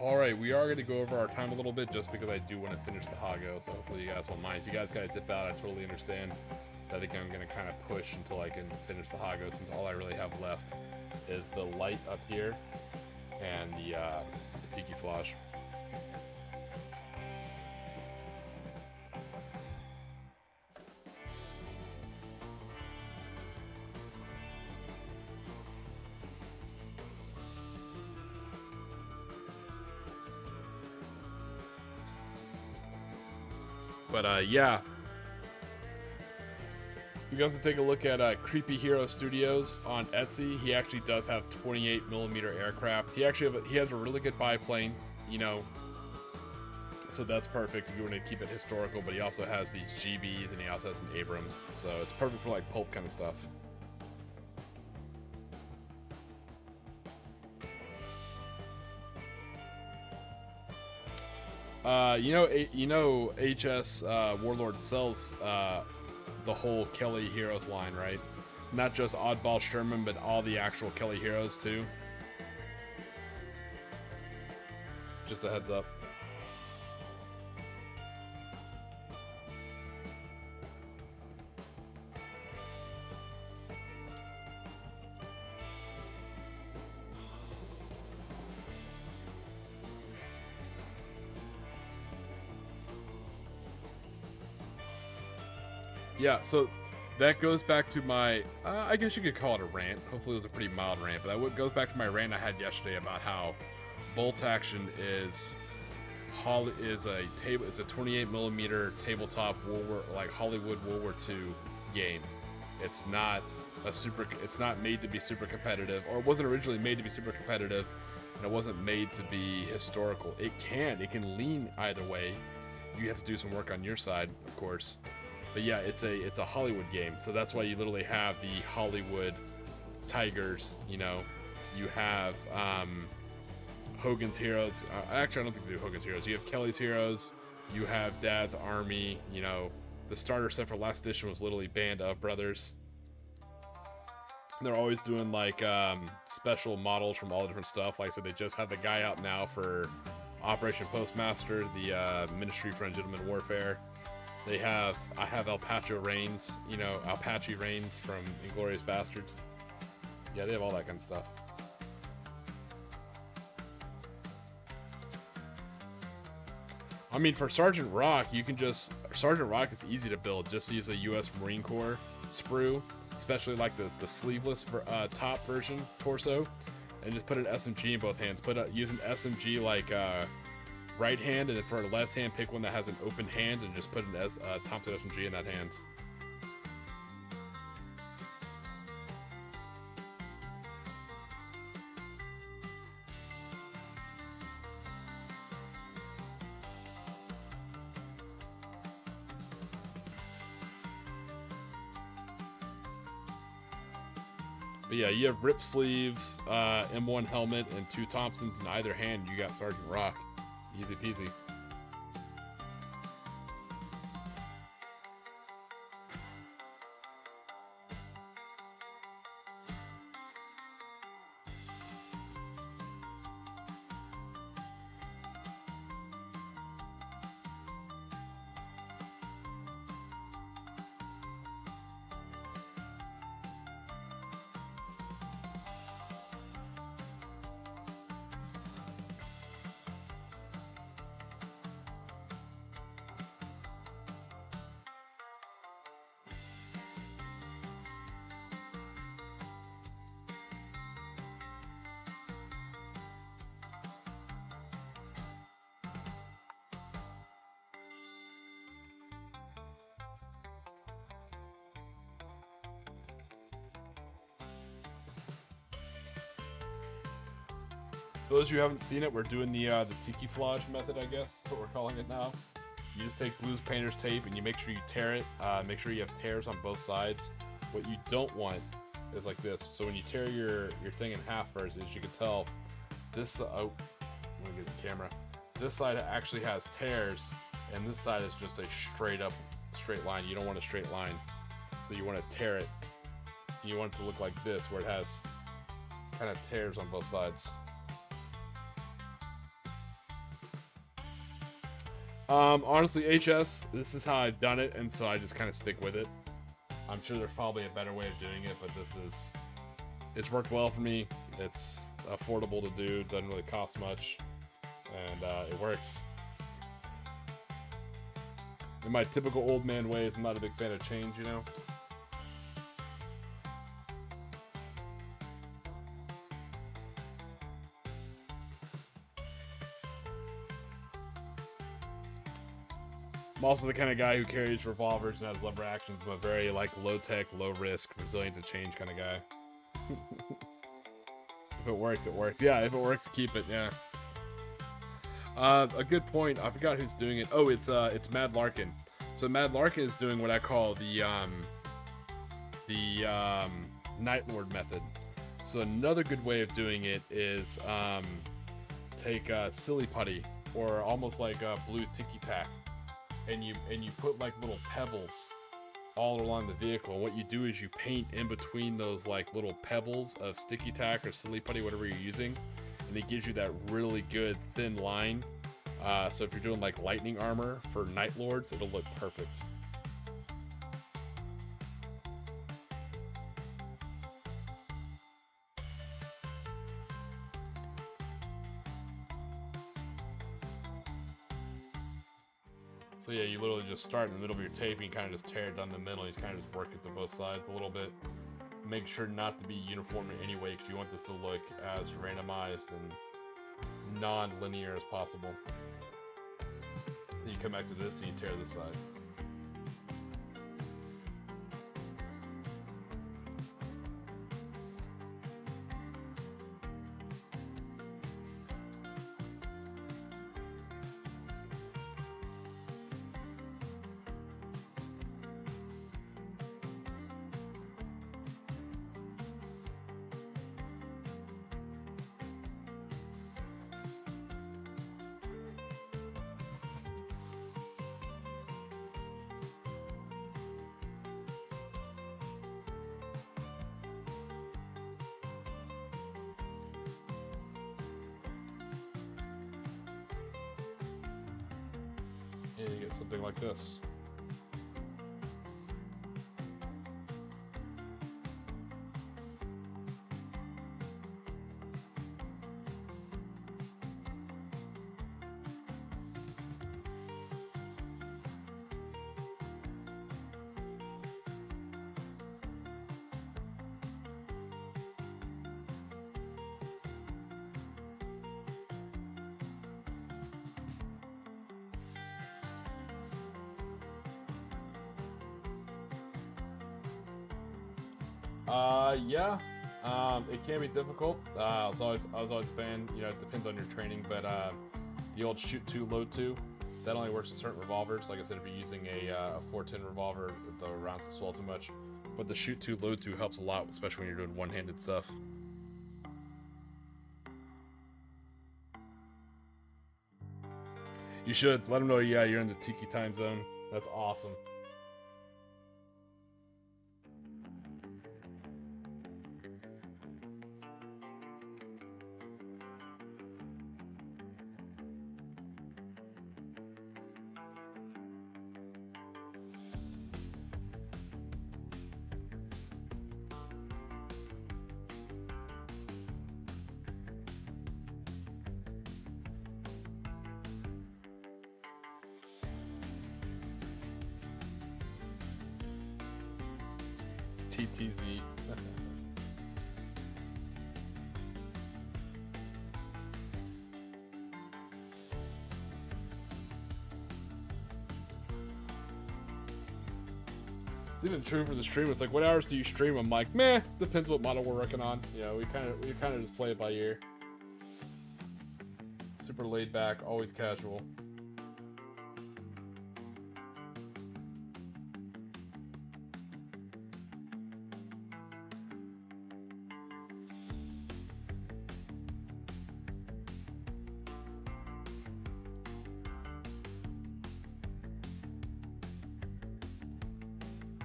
All right, we are going to go over our time a little bit just because I do want to finish the Hago, so hopefully you guys won't mind. If you guys got to dip out, I totally understand. I think I'm going to kind of push until I can finish the Hago, since all I really have left is the light up here and the Tiki Flash. But yeah, you guys can take a look at Creepy Hero Studios on Etsy. He actually does have 28mm aircraft. He has a really good biplane, you know, so that's perfect if you want to keep it historical. But he also has these GBs and he also has an Abrams, so it's perfect for like pulp kind of stuff. You know, HS Warlord sells the whole Kelly Heroes line, right? Not just Oddball Sherman, but all the actual Kelly Heroes too. Just a heads up. Yeah, so that goes back to my, I guess you could call it a rant. Hopefully it was a pretty mild rant, but that goes back to my rant I had yesterday about how Bolt Action is a 28mm tabletop Hollywood World War II game. It's not made to be super competitive, or it wasn't originally made to be super competitive, and it wasn't made to be historical. It can lean either way. You have to do some work on your side, of course. But yeah, it's a Hollywood game, so that's why you literally have the Hollywood Tigers. You know, you have Hogan's Heroes. Actually, I don't think they do Hogan's Heroes. You have Kelly's Heroes. You have Dad's Army. You know, the starter set for last edition was literally Band of Brothers. And they're always doing like special models from all the different stuff. Like I said, they just had the guy out now for Operation Postmaster, the Ministry for Ungentleman Warfare. I have Apache Reigns, you know, Apache Reigns from Inglourious Bastards. Yeah, they have all that kind of stuff. I mean, for Sergeant Rock, Sergeant Rock is easy to build. Just use a U.S. Marine Corps sprue, especially like the sleeveless top version torso, and just put an SMG in both hands. Use an SMG like right hand, and then for a left hand, pick one that has an open hand, and just put an Thompson SMG in that hand. But yeah, you have rip sleeves, M1 helmet, and 2 Thompsons in either hand. You got Sergeant Rock. Easy peasy. For those of you who haven't seen it, we're doing the Tiki Flage method, I guess, is what we're calling it now. You just take Blues Painter's tape and you make sure you tear it. Make sure you have tears on both sides. What you don't want is like this. So when you tear your thing in half first, as you can tell, this, oh, let me get the camera. This side actually has tears, and this side is just a straight line. You don't want a straight line. So you want to tear it. You want it to look like this, where it has kind of tears on both sides. Honestly, HS, this is how I've done it, and so I just kind of stick with it. I'm sure there's probably a better way of doing it, but it's worked well for me. It's affordable to do, doesn't really cost much, and it works. In my typical old man ways, I'm not a big fan of change, you know? I'm also the kind of guy who carries revolvers and has lever actions. I'm a very like low tech, low risk, resilient to change kind of guy. If it works, it works. Yeah, if it works, keep it. Yeah. A good point. I forgot who's doing it. Oh, it's Mad Larkin. So Mad Larkin is doing what I call the Night Lord method. So another good way of doing it is take silly putty or almost like a blue Tiki tack. And you put like little pebbles all along the vehicle. And what you do is you paint in between those like little pebbles of sticky tack or silly putty, whatever you're using, and it gives you that really good thin line. So if you're doing like lightning armor for Night Lords, it'll look perfect. So yeah, you literally just start in the middle of your tape and you kind of just tear it down the middle. You kind of just work it to both sides a little bit. Make sure not to be uniform in any way because you want this to look as randomized and non-linear as possible. Then you come back to this and you tear this side. And you get something like this. Yeah, it can be difficult. I was always a fan. You know, it depends on your training, but the old shoot two, load two, that only works in certain revolvers. Like I said, if you're using a 410 revolver, the rounds will swell too much. But the shoot two, load two helps a lot, especially when you're doing one-handed stuff. You should let them know. Yeah, you're in the Tiki time zone. That's awesome. TTZ. It's even true for the stream. It's like, what hours do you stream? I'm like, meh, depends what model we're working on. You know, we kind of just play it by ear. Super laid back, always casual.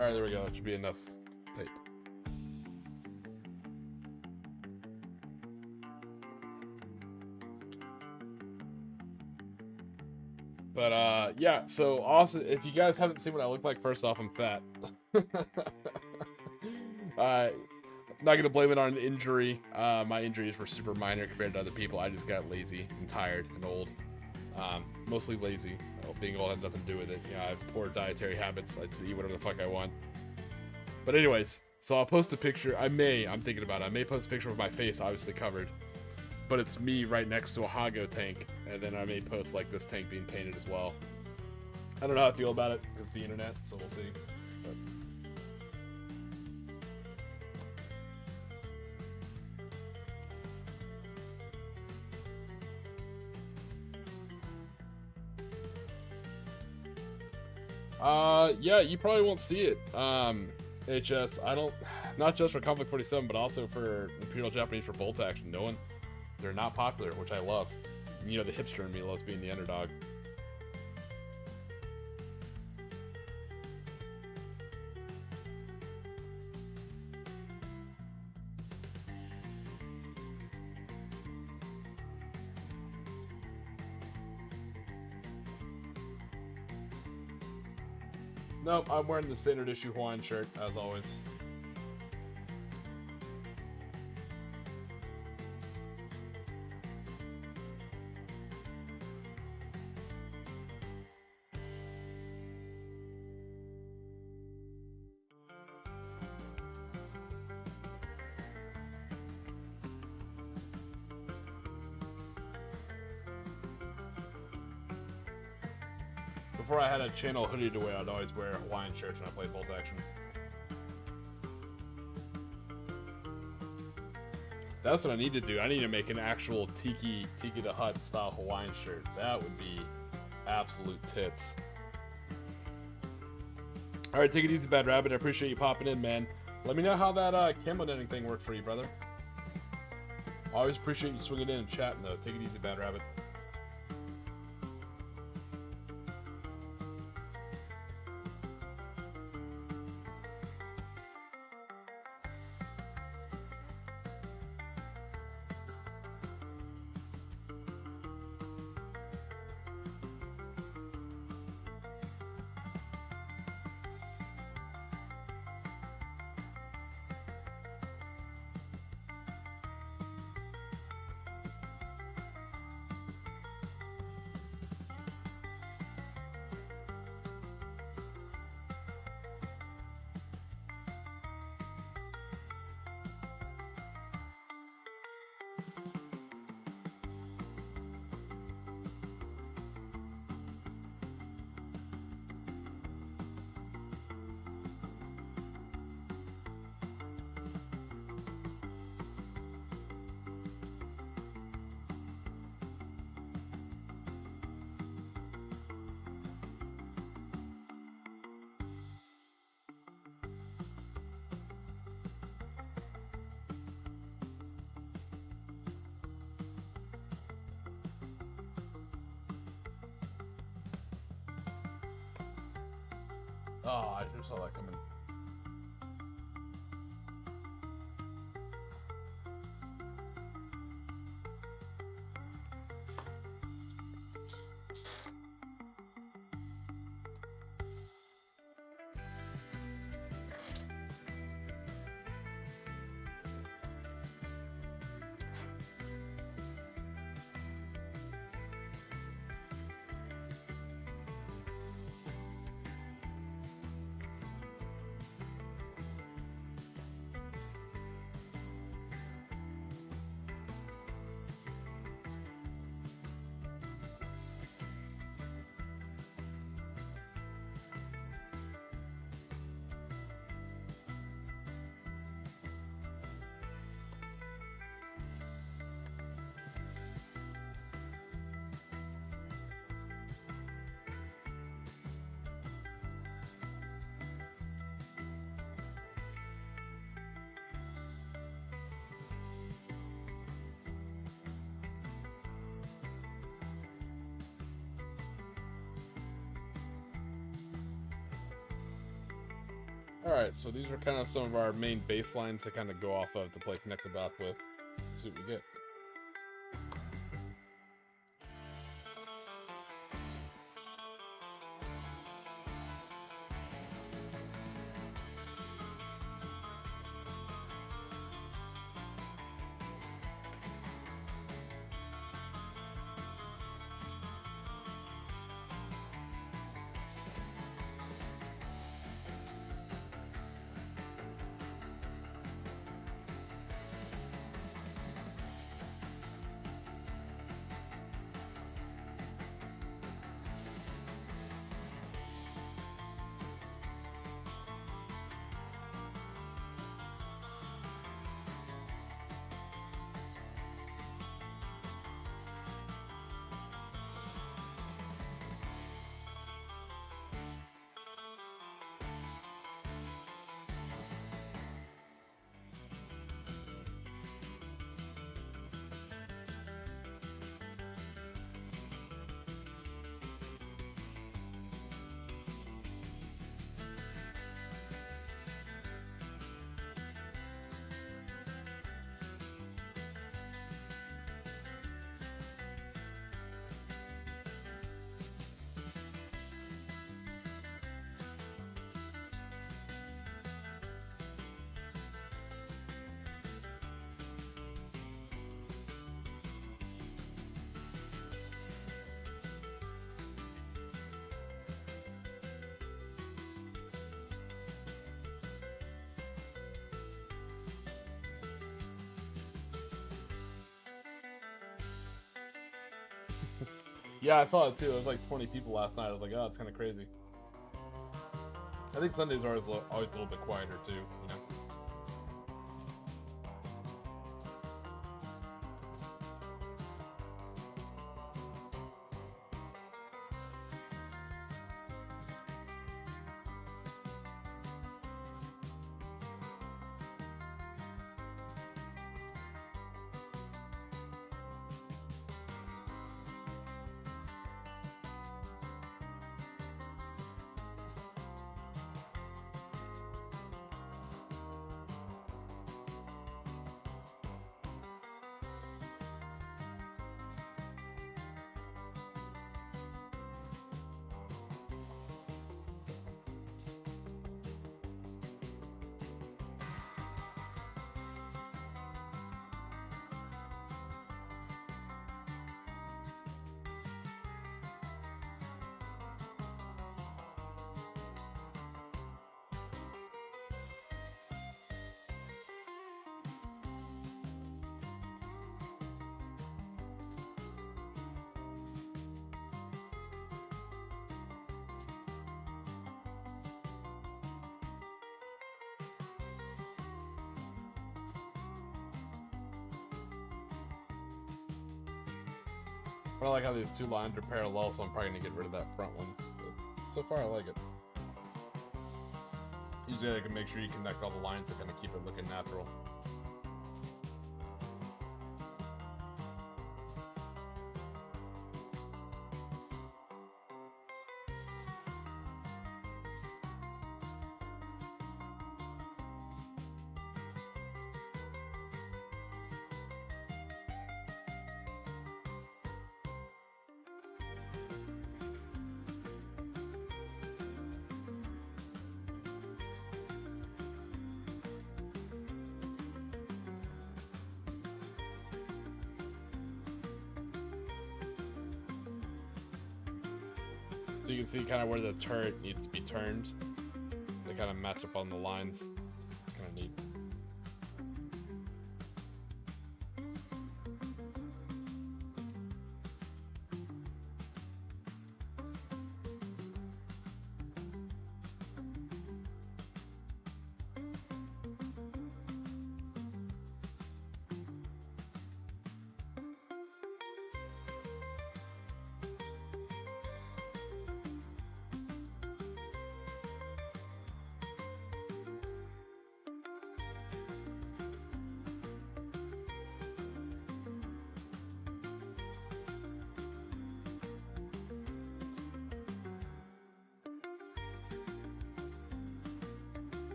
All right, there we go. That should be enough tape. But Yeah, so also, if you guys haven't seen what I look like, first off, I'm fat. I'm not gonna blame it on an injury. My injuries were super minor compared to other people. I just got lazy and tired and old. Mostly lazy. Being old had nothing to do with it. I have poor dietary habits. I just eat whatever the fuck I want. But anyways, so I'll post a picture. I'm thinking about it. I may post a picture of my face, obviously covered. But it's me right next to a Hago tank. And then I may post like this tank being painted as well. I don't know how I feel about it. It's the internet, so we'll see. Yeah, you probably won't see it. HS, not just for Conflict 47, but also for Imperial Japanese for Bolt Action. They're not popular, which I love. The hipster in me loves being the underdog. Nope, I'm wearing the standard issue Hawaiian shirt, as always. Before I had a channel hoodie to wear, I'd always wear Hawaiian shirts when I played Bolt Action. That's what I need to do. I need to make an actual Tiki the Hut style Hawaiian shirt. That would be absolute tits. Alright, take it easy, Bad Rabbit. I appreciate you popping in, man. Let me know how that camo netting thing worked for you, brother. Always appreciate you swinging in and chatting, though. Take it easy, Bad Rabbit. Oh, I just saw that coming. Alright, so these are kind of some of our main baselines to kind of go off of to play Connect the Dots with. See what we get. Yeah, I saw it too. It was like 20 people last night. I was like, oh, it's kind of crazy. I think Sundays are always a little bit quieter too, you know? I like how these two lines are parallel, so I'm probably gonna get rid of that front one. But so far, I like it. Usually I can make sure you connect all the lines to kind of keep it looking natural. So you can see kind of where the turret needs to be turned. They kind of match up on the lines. It's kind of neat.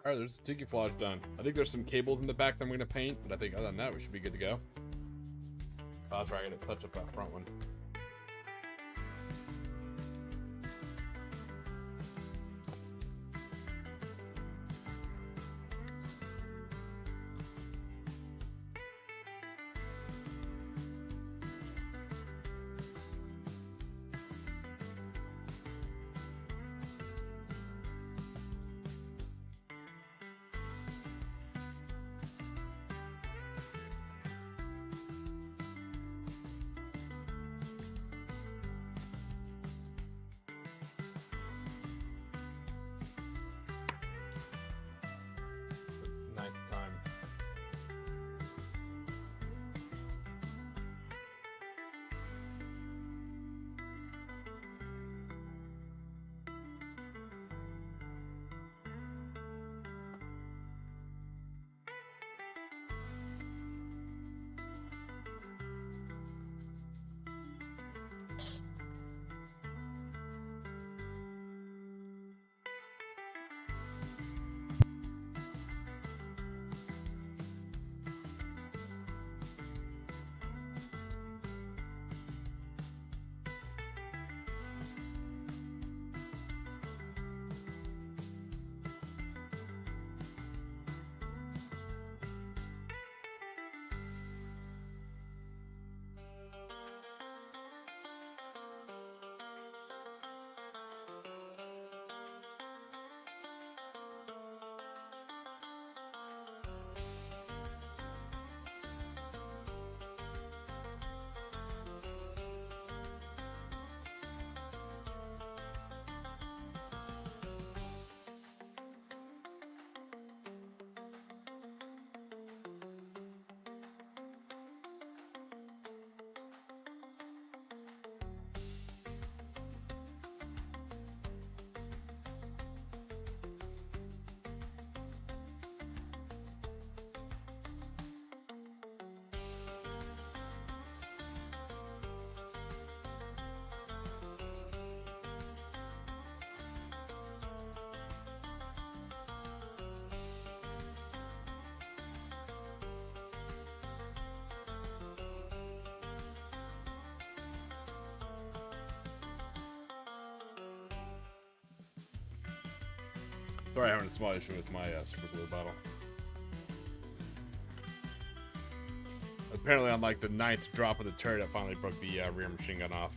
Alright, there's the Tiki flage done. I think there's some cables in the back that I'm going to paint, but I think other than that, we should be good to go. I'll try to touch up that front one. Sorry, I'm having a small issue with my super glue bottle. Apparently, on like the 9th drop of the turret, it finally broke the rear machine gun off.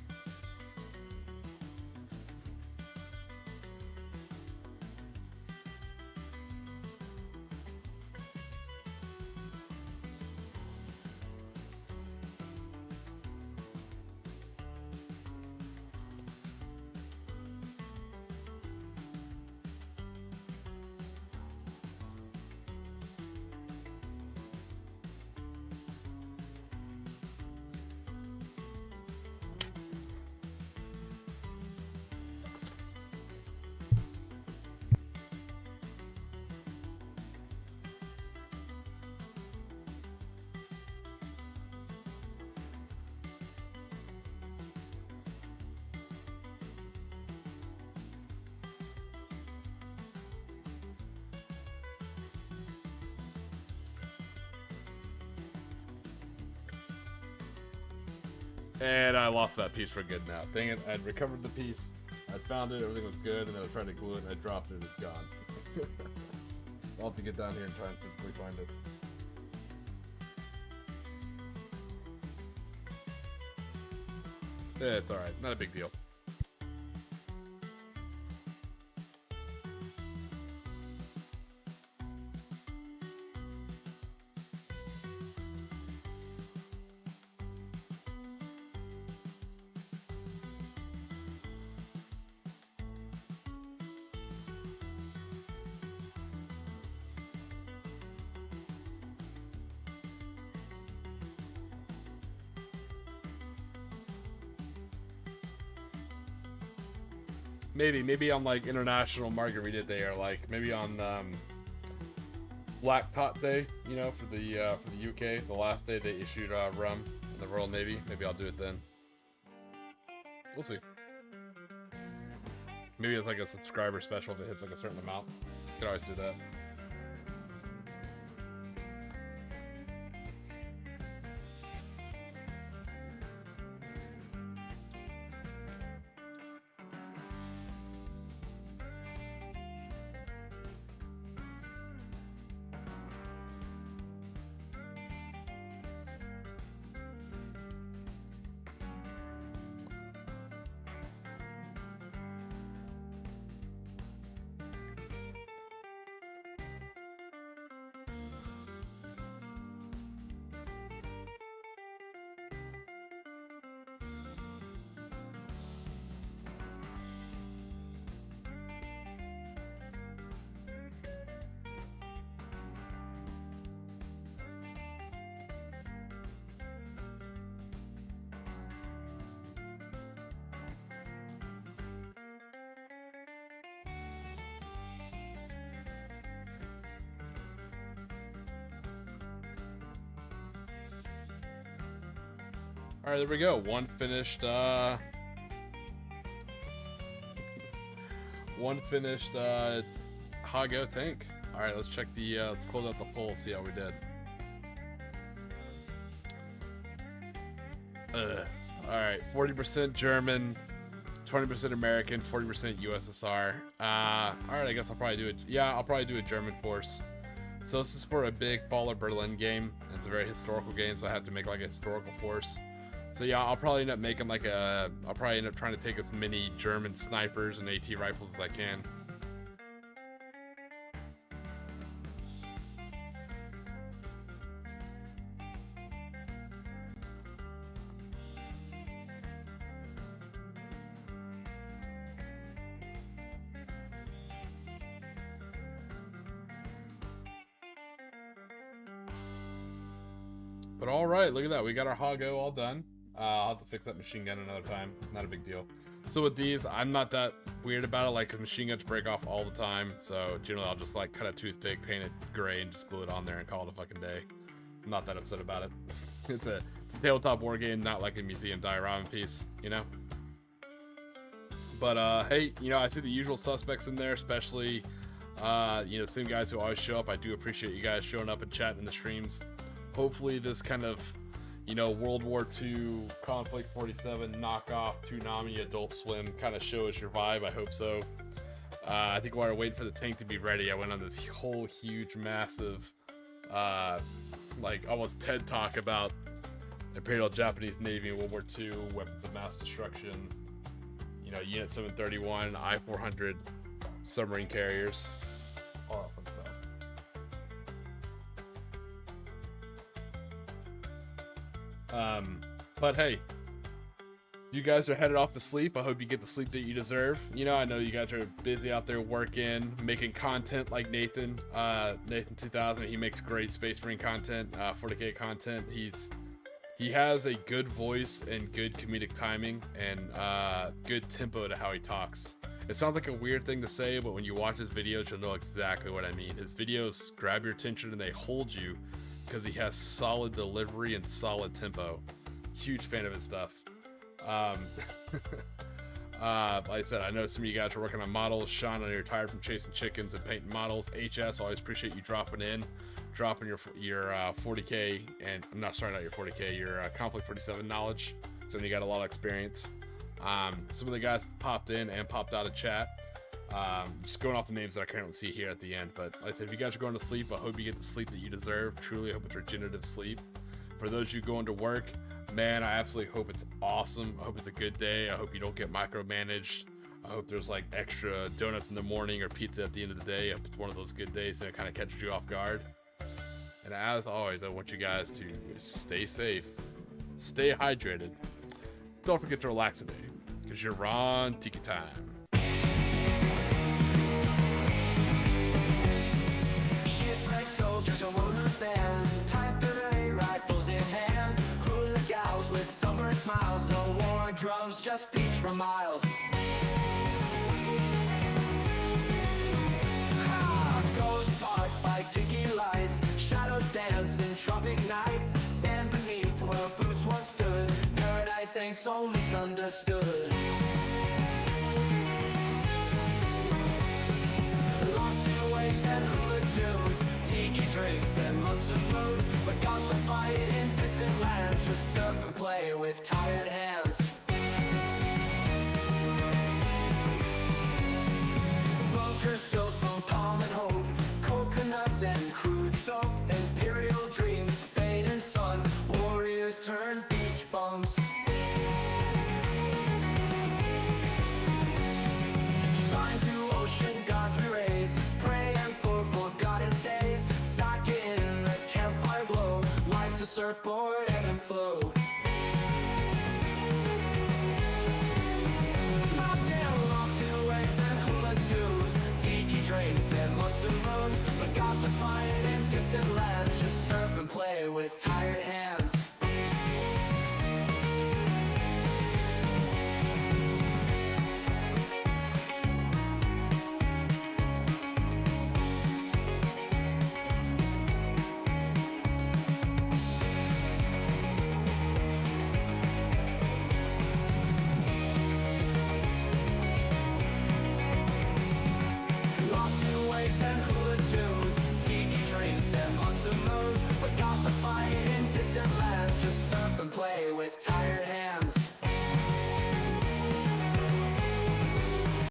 And I lost that piece for good now. Dang it, I'd recovered the piece. I'd found it, everything was good, and then I tried to glue it, and I dropped it, and it's gone. I'll have to get down here and try and physically find it. Yeah, it's alright, not a big deal. Maybe on like International Margarita Day, or like maybe on Black Tot Day, you know, for the UK, the last day they issued rum in the Royal Navy. Maybe I'll do it then. We'll see. Maybe it's like a subscriber special if it hits like a certain amount. Could always do that. All right, there we go. One finished Hago tank. All right, let's check the let's close out the poll, see how we did. All right, 40% German, 20% American, 40% USSR. All right, I guess I'll probably do it. Yeah, I'll probably do a German force. So this is for a big Fall of Berlin game. It's a very historical game, so I have to make like a historical force. So yeah, I'll probably end up making like a, I'll probably end up trying to take as many German snipers and AT rifles as I can. But all right, look at that. We got our Hago all done. I'll have to fix that machine gun another time. Not a big deal. So with these, I'm not that weird about it. Like, 'cause machine guns break off all the time. So generally, I'll just like cut a toothpick, paint it gray, and just glue it on there and call it a fucking day. I'm not that upset about it. It's a tabletop war game, not like a museum diorama piece, you know? But hey, you know, I see the usual suspects in there, especially you know, the same guys who always show up. I do appreciate you guys showing up and chatting in the streams. Hopefully this kind of, you know, World War II, Conflict 47, knockoff, Toonami, Adult Swim kind of shows your vibe. I hope so. I think while we were waiting for the tank to be ready, I went on this whole huge, massive, like almost TED talk about Imperial Japanese Navy in World War II, weapons of mass destruction, you know, Unit 731, I-400 submarine carriers, all that fun stuff. But hey, you guys are headed off to sleep. I hope you get the sleep that you deserve. You know, I know you guys are busy out there working, making content like Nathan. Nathan 2000, he makes great Space Marine content, 40K content. He has a good voice and good comedic timing and good tempo to how he talks. It sounds like a weird thing to say, but when you watch his videos, you'll know exactly what I mean. His videos grab your attention and they hold you because he has solid delivery and solid tempo. Huge fan of his stuff. Like I said, I know some of you guys are working on models. Sean, I know you're tired from chasing chickens and painting models. HS, always appreciate you dropping your 40K, and I'm not, sorry, not your 40K, your Conflict 47 knowledge. So you got a lot of experience. Some of the guys have popped in and popped out of chat. Just going off the names that I currently see here at the end. But like I said, if you guys are going to sleep, I hope you get the sleep that you deserve. Truly, I hope it's regenerative sleep. For those of you going to work, man, I absolutely hope it's awesome. I hope it's a good day. I hope you don't get micromanaged. I hope there's like extra donuts in the morning or pizza at the end of the day. I hope it's one of those good days and it kind of catches you off guard. And as always, I want you guys to stay safe, stay hydrated. Don't forget to relax today, because you're on Tiki time. Shipwrecked soldiers on Moto sand, Type rifles in hand, hula gals with summer smiles, no war drums, just beach for miles. Ghost Park by Tiki lights, shadows dance in tropic nights, sand beneath where boots once stood, paradise ain't so misunderstood. Lost in waves and hula tunes, tiki drinks and months of moons, forgot the fight in distant lands, just surf and play with tired hands. Bunkers built from palm and hope, coconuts and crude soap, imperial dreams fade in sun, warriors turn beach bums. Shine to ocean gods we raise, praying for forgotten days, sake in the campfire glow, life's a surfboard ebb and flow. Lost in waves and hula tunes, tiki drinks and months of moons, forgot the fight in distant lands, just surf and play with tired hands.